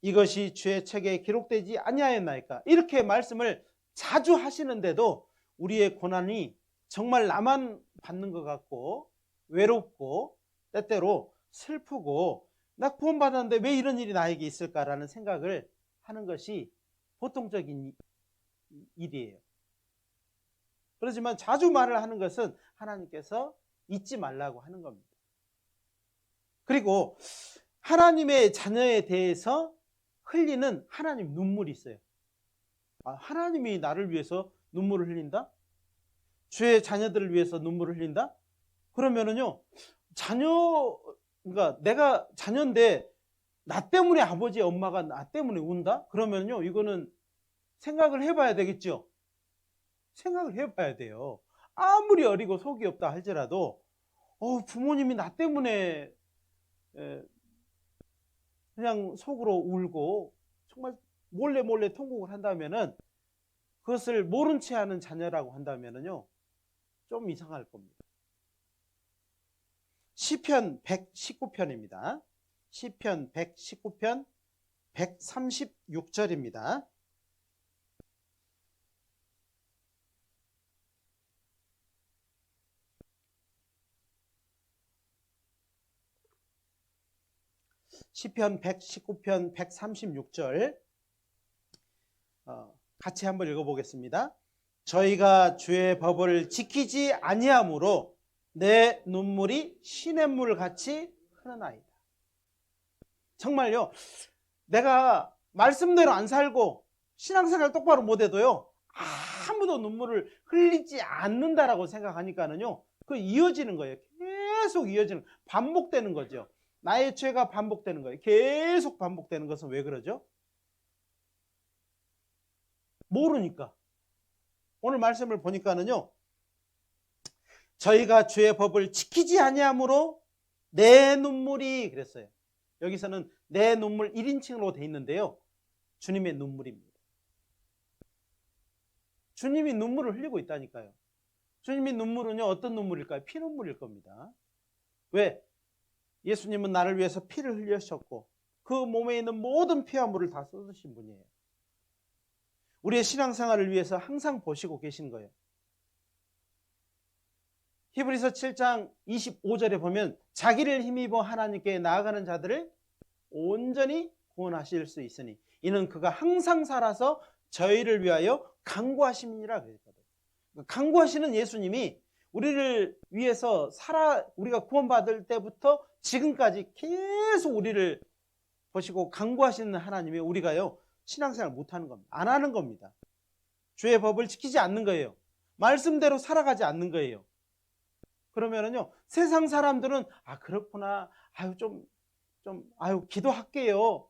이것이 주의 책에 기록되지 아니하였나이까. 이렇게 말씀을 자주 하시는데도 우리의 고난이 정말 나만 받는 것 같고 외롭고 때때로 슬프고, 나 구원받았는데 왜 이런 일이 나에게 있을까라는 생각을 하는 것이 보통적인 일이에요. 그렇지만 자주 말을 하는 것은 하나님께서 잊지 말라고 하는 겁니다. 그리고 하나님의 자녀에 대해서 흘리는 하나님 눈물이 있어요. 하나님이 나를 위해서 눈물을 흘린다? 주의 자녀들을 위해서 눈물을 흘린다? 그러면은요, 그러니까 내가 자녀인데 나 때문에 아버지 엄마가 나 때문에 운다? 그러면요, 이거는 생각을 해봐야 되겠죠. 생각을 해봐야 돼요. 아무리 어리고 속이 없다 할지라도 부모님이 나 때문에 그냥 속으로 울고 정말 몰래 통곡을 한다면은, 그것을 모른 채 하는 자녀라고 한다면은요, 좀 이상할 겁니다. 시편 119편입니다. 시편 119편 136절입니다. 시편 119편 136절 같이 한번 읽어보겠습니다. 저희가 주의 법을 지키지 아니함으로 내 눈물이 시냇물 같이 흐르나이다. 정말요, 내가 말씀대로 안 살고 신앙생활 똑바로 못해도요, 아무도 눈물을 흘리지 않는다라고 생각하니까는요, 그 이어지는 거예요. 계속 이어지는, 반복되는 거죠. 나의 죄가 반복되는 거예요. 계속 반복되는 것은 왜 그러죠? 모르니까. 오늘 말씀을 보니까는요, 저희가 주의 법을 지키지 아니함으로 내 눈물이, 그랬어요. 여기서는 내 눈물 1인칭으로 돼 있는데요, 주님의 눈물입니다. 주님이 눈물을 흘리고 있다니까요. 주님의 눈물은요, 어떤 눈물일까요? 피눈물일 겁니다. 왜? 예수님은 나를 위해서 피를 흘리셨고 그 몸에 있는 모든 피와 물을 다 쏟으신 분이에요. 우리의 신앙생활을 위해서 항상 보시고 계신 거예요. 히브리서 7장 25절에 보면 자기를 힘입어 하나님께 나아가는 자들을 온전히 구원하실 수 있으니 이는 그가 항상 살아서 저희를 위하여 간구하심이니라 그랬거든요. 간구하시는 예수님이 우리를 위해서 우리가 구원받을 때부터 지금까지 계속 우리를 보시고 간구하시는 하나님이 우리가요 신앙생활 못하는 겁니다. 안 하는 겁니다. 주의 법을 지키지 않는 거예요. 말씀대로 살아가지 않는 거예요. 그러면은요 세상 사람들은 그렇구나, 기도할게요,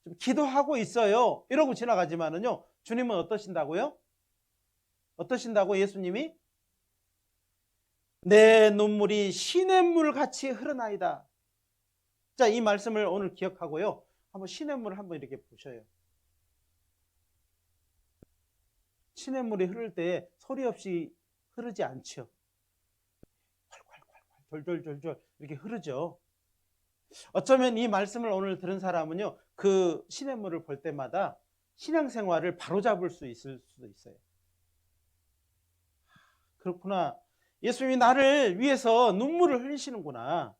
좀 기도하고 있어요 이러고 지나가지만은요 주님은 어떠신다고요? 어떠신다고 예수님이? 내 눈물이 시냇물 같이 흐르나이다. 자, 이 말씀을 오늘 기억하고요 한번 시냇물을 한번 이렇게 보셔요. 시냇물이 흐를 때 소리 없이 흐르지 않죠. 콸콸콸콸 졸졸졸졸 이렇게 흐르죠. 어쩌면 이 말씀을 오늘 들은 사람은요 그 시냇물을 볼 때마다 신앙생활을 바로잡을 수 있을 수도 있어요. 그렇구나, 예수님이 나를 위해서 눈물을 흘리시는구나,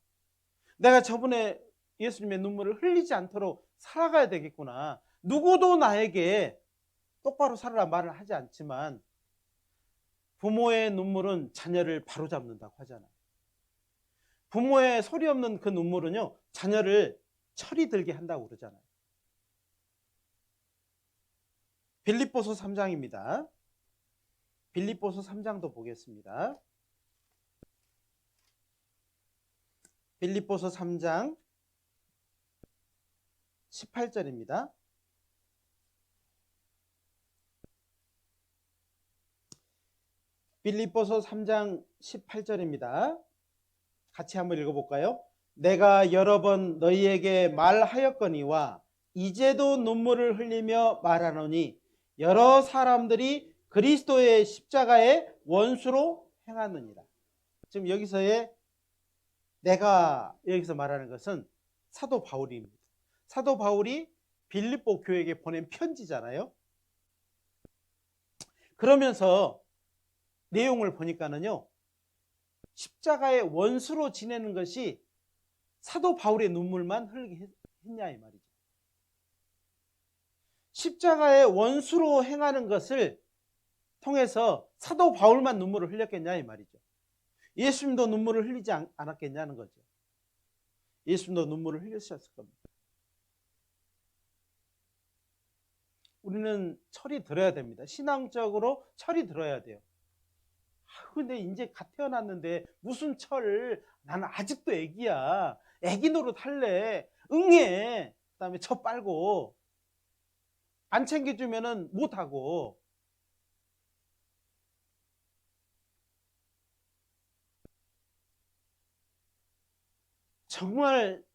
내가 저번에 예수님의 눈물을 흘리지 않도록 살아가야 되겠구나. 누구도 나에게 똑바로 살아라 말을 하지 않지만 부모의 눈물은 자녀를 바로잡는다고 하잖아요. 부모의 소리 없는 그 눈물은요 자녀를 철이 들게 한다고 그러잖아요. 빌립보서 3장입니다. 빌립보서 3장도 보겠습니다. 빌립보서 3장 18절입니다. 빌립보서 3장 18절입니다. 같이 한번 읽어볼까요? 내가 여러 번 너희에게 말하였거니와 이제도 눈물을 흘리며 말하노니 여러 사람들이 그리스도의 십자가의 원수로 행하느니라. 지금 여기서의 내가 여기서 말하는 것은 사도 바울입니다. 사도 바울이 빌립보 교회에게 보낸 편지잖아요. 그러면서 내용을 보니까는요 십자가의 원수로 지내는 것이 사도 바울의 눈물만 흘리게 했냐 이 말이죠. 십자가의 원수로 행하는 것을 통해서 사도 바울만 눈물을 흘렸겠냐 이 말이죠. 예수님도 눈물을 흘리지 않았겠냐는 거죠. 예수님도 눈물을 흘리셨을 겁니다. 우리는 철이 들어야 됩니다. 신앙적으로 철이 들어야 돼요. 근데 이제 갓 태어났는데 무슨 철, 나는 아직도 애기야, 애기 노릇 할래, 응해, 그 다음에 쳐 빨고 안 챙겨주면은 못하고. 정말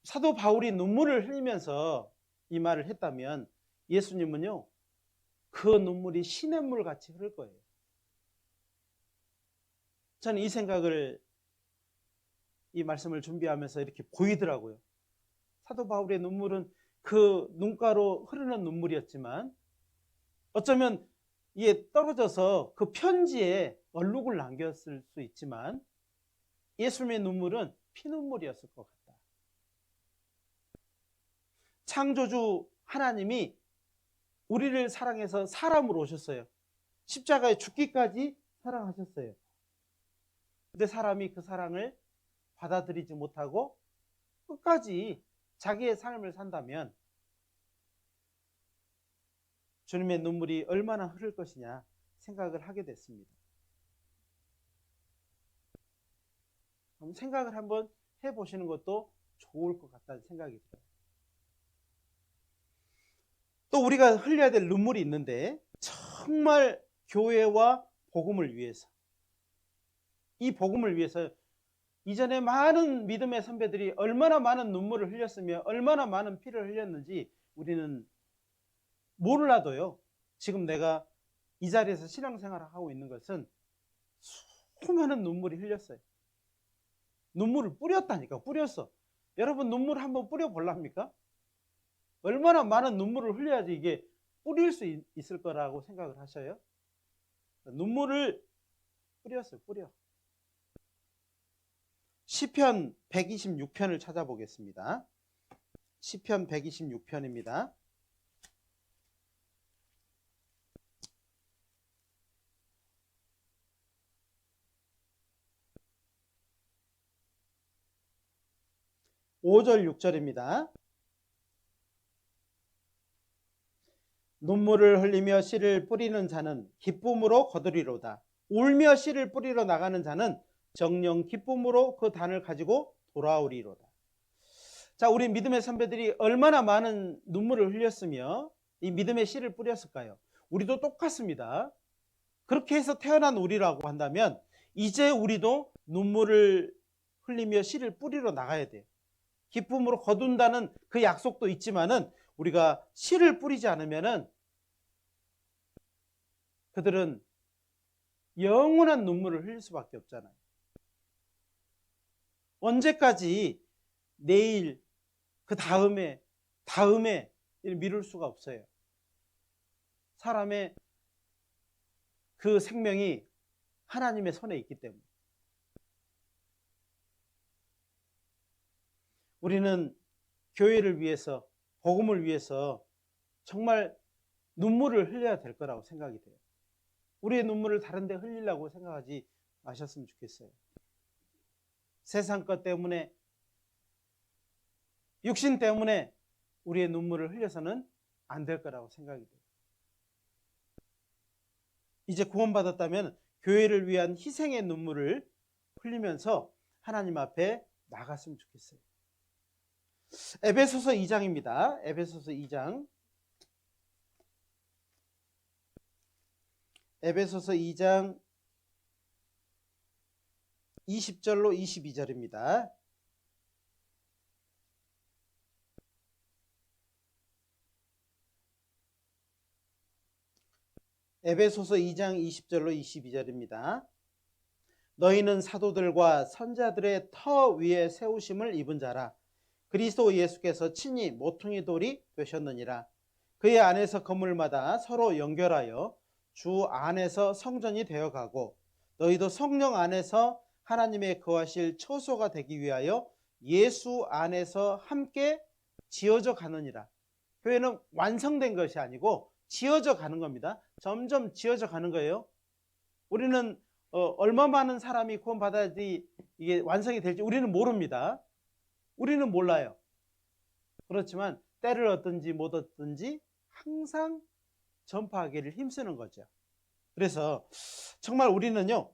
사도 바울이 눈물을 흘리면서 이 말을 했다면 예수님은요 그 눈물이 시냇물 같이 흐를 거예요. 저는 이 생각을 이 말씀을 준비하면서 이렇게 보이더라고요. 사도 바울의 눈물은 그 눈가로 흐르는 눈물이었지만 어쩌면 이에 떨어져서 그 편지에 얼룩을 남겼을 수 있지만 예수님의 눈물은 피눈물이었을 것 같다. 창조주 하나님이 우리를 사랑해서 사람으로 오셨어요. 십자가에 죽기까지 사랑하셨어요. 근데 사람이 그 사랑을 받아들이지 못하고 끝까지 자기의 삶을 산다면 주님의 눈물이 얼마나 흐를 것이냐 생각을 하게 됐습니다. 생각을 한번 해보시는 것도 좋을 것 같다는 생각이 들어요. 또 우리가 흘려야 될 눈물이 있는데 정말 교회와 복음을 위해서, 이 복음을 위해서 이전에 많은 믿음의 선배들이 얼마나 많은 눈물을 흘렸으며 얼마나 많은 피를 흘렸는지 우리는 몰라도요 지금 내가 이 자리에서 신앙생활을 하고 있는 것은 수많은 눈물이 흘렸어요. 눈물을 뿌렸다니까. 뿌렸어. 여러분 눈물 한번 뿌려볼랍니까? 얼마나 많은 눈물을 흘려야지 이게 뿌릴 수 있을 거라고 생각을 하셔요? 눈물을 뿌렸어요. 뿌려. 시편 126편을 찾아보겠습니다. 시편 126편입니다. (5절) (6절입니다) 눈물을 흘리며 씨를 뿌리는 자는 기쁨으로 거두리로다. 울며 씨를 뿌리러 나가는 자는 정녕 기쁨으로 그 단을 가지고 돌아오리로다. 자, 우리 믿음의 선배들이 얼마나 많은 눈물을 흘렸으며 이 믿음의 씨를 뿌렸을까요? 우리도 똑같습니다. 그렇게 해서 태어난 우리라고 한다면 이제 우리도 눈물을 흘리며 씨를 뿌리러 나가야 돼요. 기쁨으로 거둔다는 그 약속도 있지만은 우리가 씨를 뿌리지 않으면은 그들은 영원한 눈물을 흘릴 수밖에 없잖아요. 언제까지 내일, 그 다음에 미룰 수가 없어요. 사람의 그 생명이 하나님의 손에 있기 때문에. 우리는 교회를 위해서, 복음을 위해서 정말 눈물을 흘려야 될 거라고 생각이 돼요. 우리의 눈물을 다른 데 흘리려고 생각하지 마셨으면 좋겠어요. 세상 것 때문에, 육신 때문에 우리의 눈물을 흘려서는 안 될 거라고 생각이 돼요. 이제 구원받았다면 교회를 위한 희생의 눈물을 흘리면서 하나님 앞에 나갔으면 좋겠어요. 에베소서 2장입니다. 에베소서 2장. 에베소서 2장 20절로 22절입니다. 에베소서 2장 20절로 22절입니다. 너희는 사도들과 선자들의 터 위에 세우심을 입은 자라. 그리스도 예수께서 친히 모퉁이 돌이 되셨느니라. 그의 안에서 건물마다 서로 연결하여 주 안에서 성전이 되어가고 너희도 성령 안에서 하나님의 거하실 처소가 되기 위하여 예수 안에서 함께 지어져 가느니라. 교회는 완성된 것이 아니고 지어져 가는 겁니다. 점점 지어져 가는 거예요. 우리는 얼마 많은 사람이 구원받아야지 이게 완성이 될지 우리는 모릅니다. 우리는 몰라요. 그렇지만 때를 얻든지 못 얻든지 항상 전파하기를 힘쓰는 거죠. 그래서 정말 우리는요,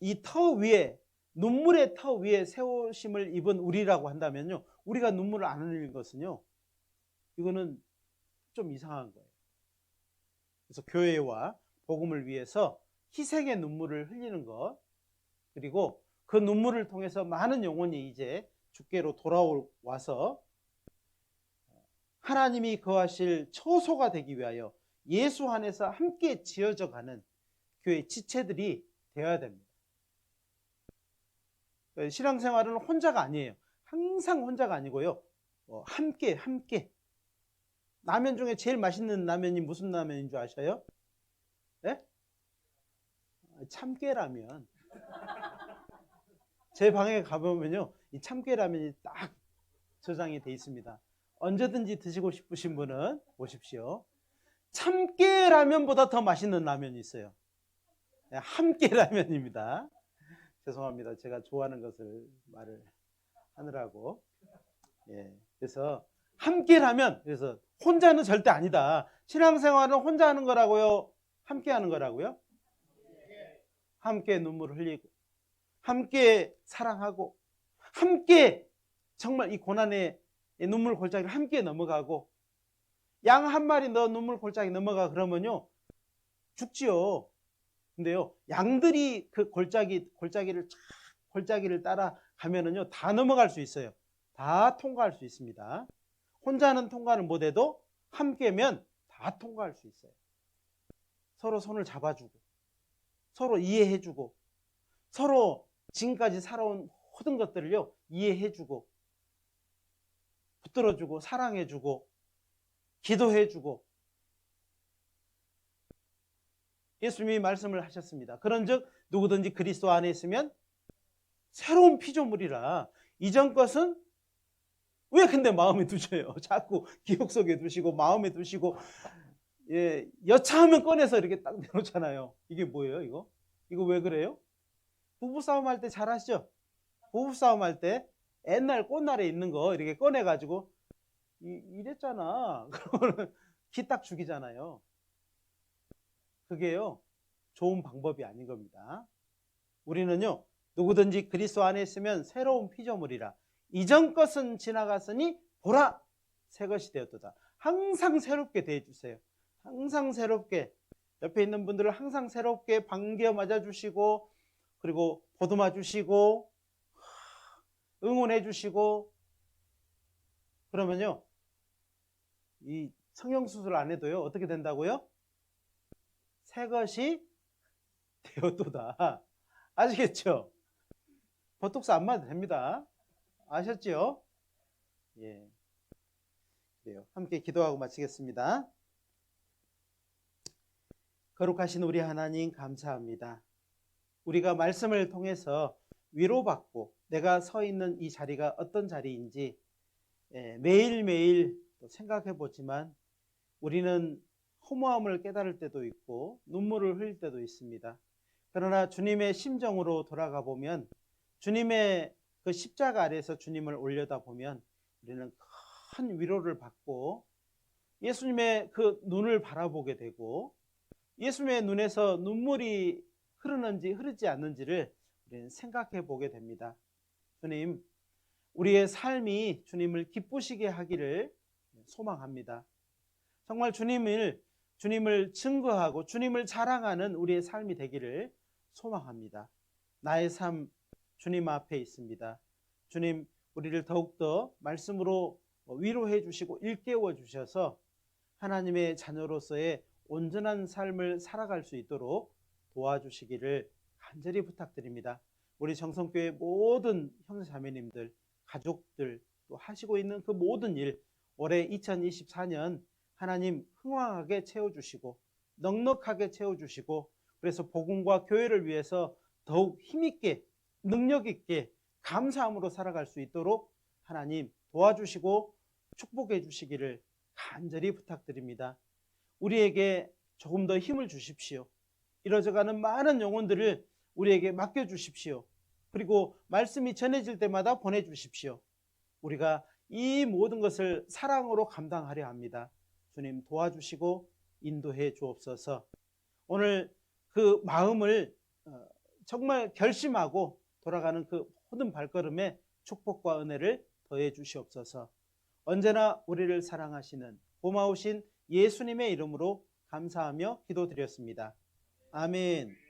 이 터 위에, 눈물의 터 위에 세우심을 입은 우리라고 한다면요, 우리가 눈물을 안 흘리는 것은요, 이거는 좀 이상한 거예요. 그래서 교회와 복음을 위해서 희생의 눈물을 흘리는 것, 그리고 그 눈물을 통해서 많은 영혼이 이제 주께로 돌아와서 하나님이 거하실 처소가 되기 위하여 예수 안에서 함께 지어져 가는 교회 지체들이 되어야 됩니다. 신앙생활은 혼자가 아니에요. 항상 혼자가 아니고요, 함께. 라면 중에 제일 맛있는 라면이 무슨 라면인 줄 아셔요? 네? 참깨라면. 제 방에 가보면요, 이 참깨라면이 딱 저장이 돼 있습니다. 언제든지 드시고 싶으신 분은 오십시오. 참깨라면보다 더 맛있는 라면이 있어요. 함께라면입니다. 죄송합니다. 제가 좋아하는 것을 말을 하느라고. 그래서 함께라면, 그래서 혼자는 절대 아니다. 신앙생활은 혼자 하는 거라고요? 함께 하는 거라고요? 함께 눈물을 흘리고, 함께 사랑하고, 함께 정말 이 고난의 눈물 골짜기를 함께 넘어가고, 양 한 마리 너 눈물 골짜기 넘어가 그러면요, 죽지요. 근데요, 양들이 그 골짜기를 따라가면은요, 다 넘어갈 수 있어요. 다 통과할 수 있습니다. 혼자는 통과를 못해도 함께면 다 통과할 수 있어요. 서로 손을 잡아주고, 서로 이해해주고, 서로 지금까지 살아온 모든 것들을요, 이해해주고, 붙들어주고, 사랑해주고, 기도해주고. 예수님이 말씀을 하셨습니다. 그런즉 누구든지 그리스도 안에 있으면 새로운 피조물이라 이전 것은 왜 근데 마음에 두셔요? 자꾸 기억 속에 두시고 마음에 두시고, 예, 여차하면 꺼내서 이렇게 딱 내놓잖아요. 이게 뭐예요, 이거? 이거 왜 그래요? 부부싸움 할 때 잘 하시죠? 부부싸움 할 때 옛날 꽃날에 있는 거 이렇게 꺼내가지고 이랬잖아. 그러면 기 딱 죽이잖아요. 그게요, 좋은 방법이 아닌 겁니다. 우리는요, 누구든지 그리스도 안에 있으면 새로운 피조물이라. 이전 것은 지나갔으니 보라, 새 것이 되었도다. 항상 새롭게 대해주세요. 항상 새롭게. 옆에 있는 분들을 항상 새롭게 반겨 맞아주시고, 그리고 보듬어 주시고, 응원해 주시고. 그러면요, 이 성형수술 안 해도요, 어떻게 된다고요? 새 것이 되었도다. 아시겠죠? 보톡스 안 맞아도 됩니다. 아셨죠? 예. 그래요. 함께 기도하고 마치겠습니다. 거룩하신 우리 하나님, 감사합니다. 우리가 말씀을 통해서 위로받고 내가 서 있는 이 자리가 어떤 자리인지 매일매일 생각해 보지만 우리는 허무함을 깨달을 때도 있고 눈물을 흘릴 때도 있습니다. 그러나 주님의 심정으로 돌아가 보면, 주님의 그 십자가 아래에서 주님을 올려다보면 우리는 큰 위로를 받고 예수님의 그 눈을 바라보게 되고, 예수님의 눈에서 눈물이 흐르는지 흐르지 않는지를 우리는 생각해 보게 됩니다. 주님, 우리의 삶이 주님을 기쁘시게 하기를 소망합니다. 정말 주님을 증거하고 주님을 자랑하는 우리의 삶이 되기를 소망합니다. 나의 삶 주님 앞에 있습니다. 주님, 우리를 더욱더 말씀으로 위로해 주시고 일깨워 주셔서 하나님의 자녀로서의 온전한 삶을 살아갈 수 있도록 도와주시기를 간절히 부탁드립니다. 우리 정성교회 모든 형제자매님들, 가족들, 또 하시고 있는 그 모든 일, 올해 2024년 하나님 흥왕하게 채워주시고 넉넉하게 채워주시고, 그래서 복음과 교회를 위해서 더욱 힘있게 능력있게 감사함으로 살아갈 수 있도록 하나님 도와주시고 축복해 주시기를 간절히 부탁드립니다. 우리에게 조금 더 힘을 주십시오. 이뤄져가는 많은 영혼들을 우리에게 맡겨주십시오. 그리고 말씀이 전해질 때마다 보내주십시오. 우리가 이 모든 것을 사랑으로 감당하려 합니다. 주님 도와주시고 인도해 주옵소서. 오늘 그 마음을 정말 결심하고 돌아가는 그 모든 발걸음에 축복과 은혜를 더해 주시옵소서. 언제나 우리를 사랑하시는 고마우신 예수님의 이름으로 감사하며 기도드렸습니다. 아멘.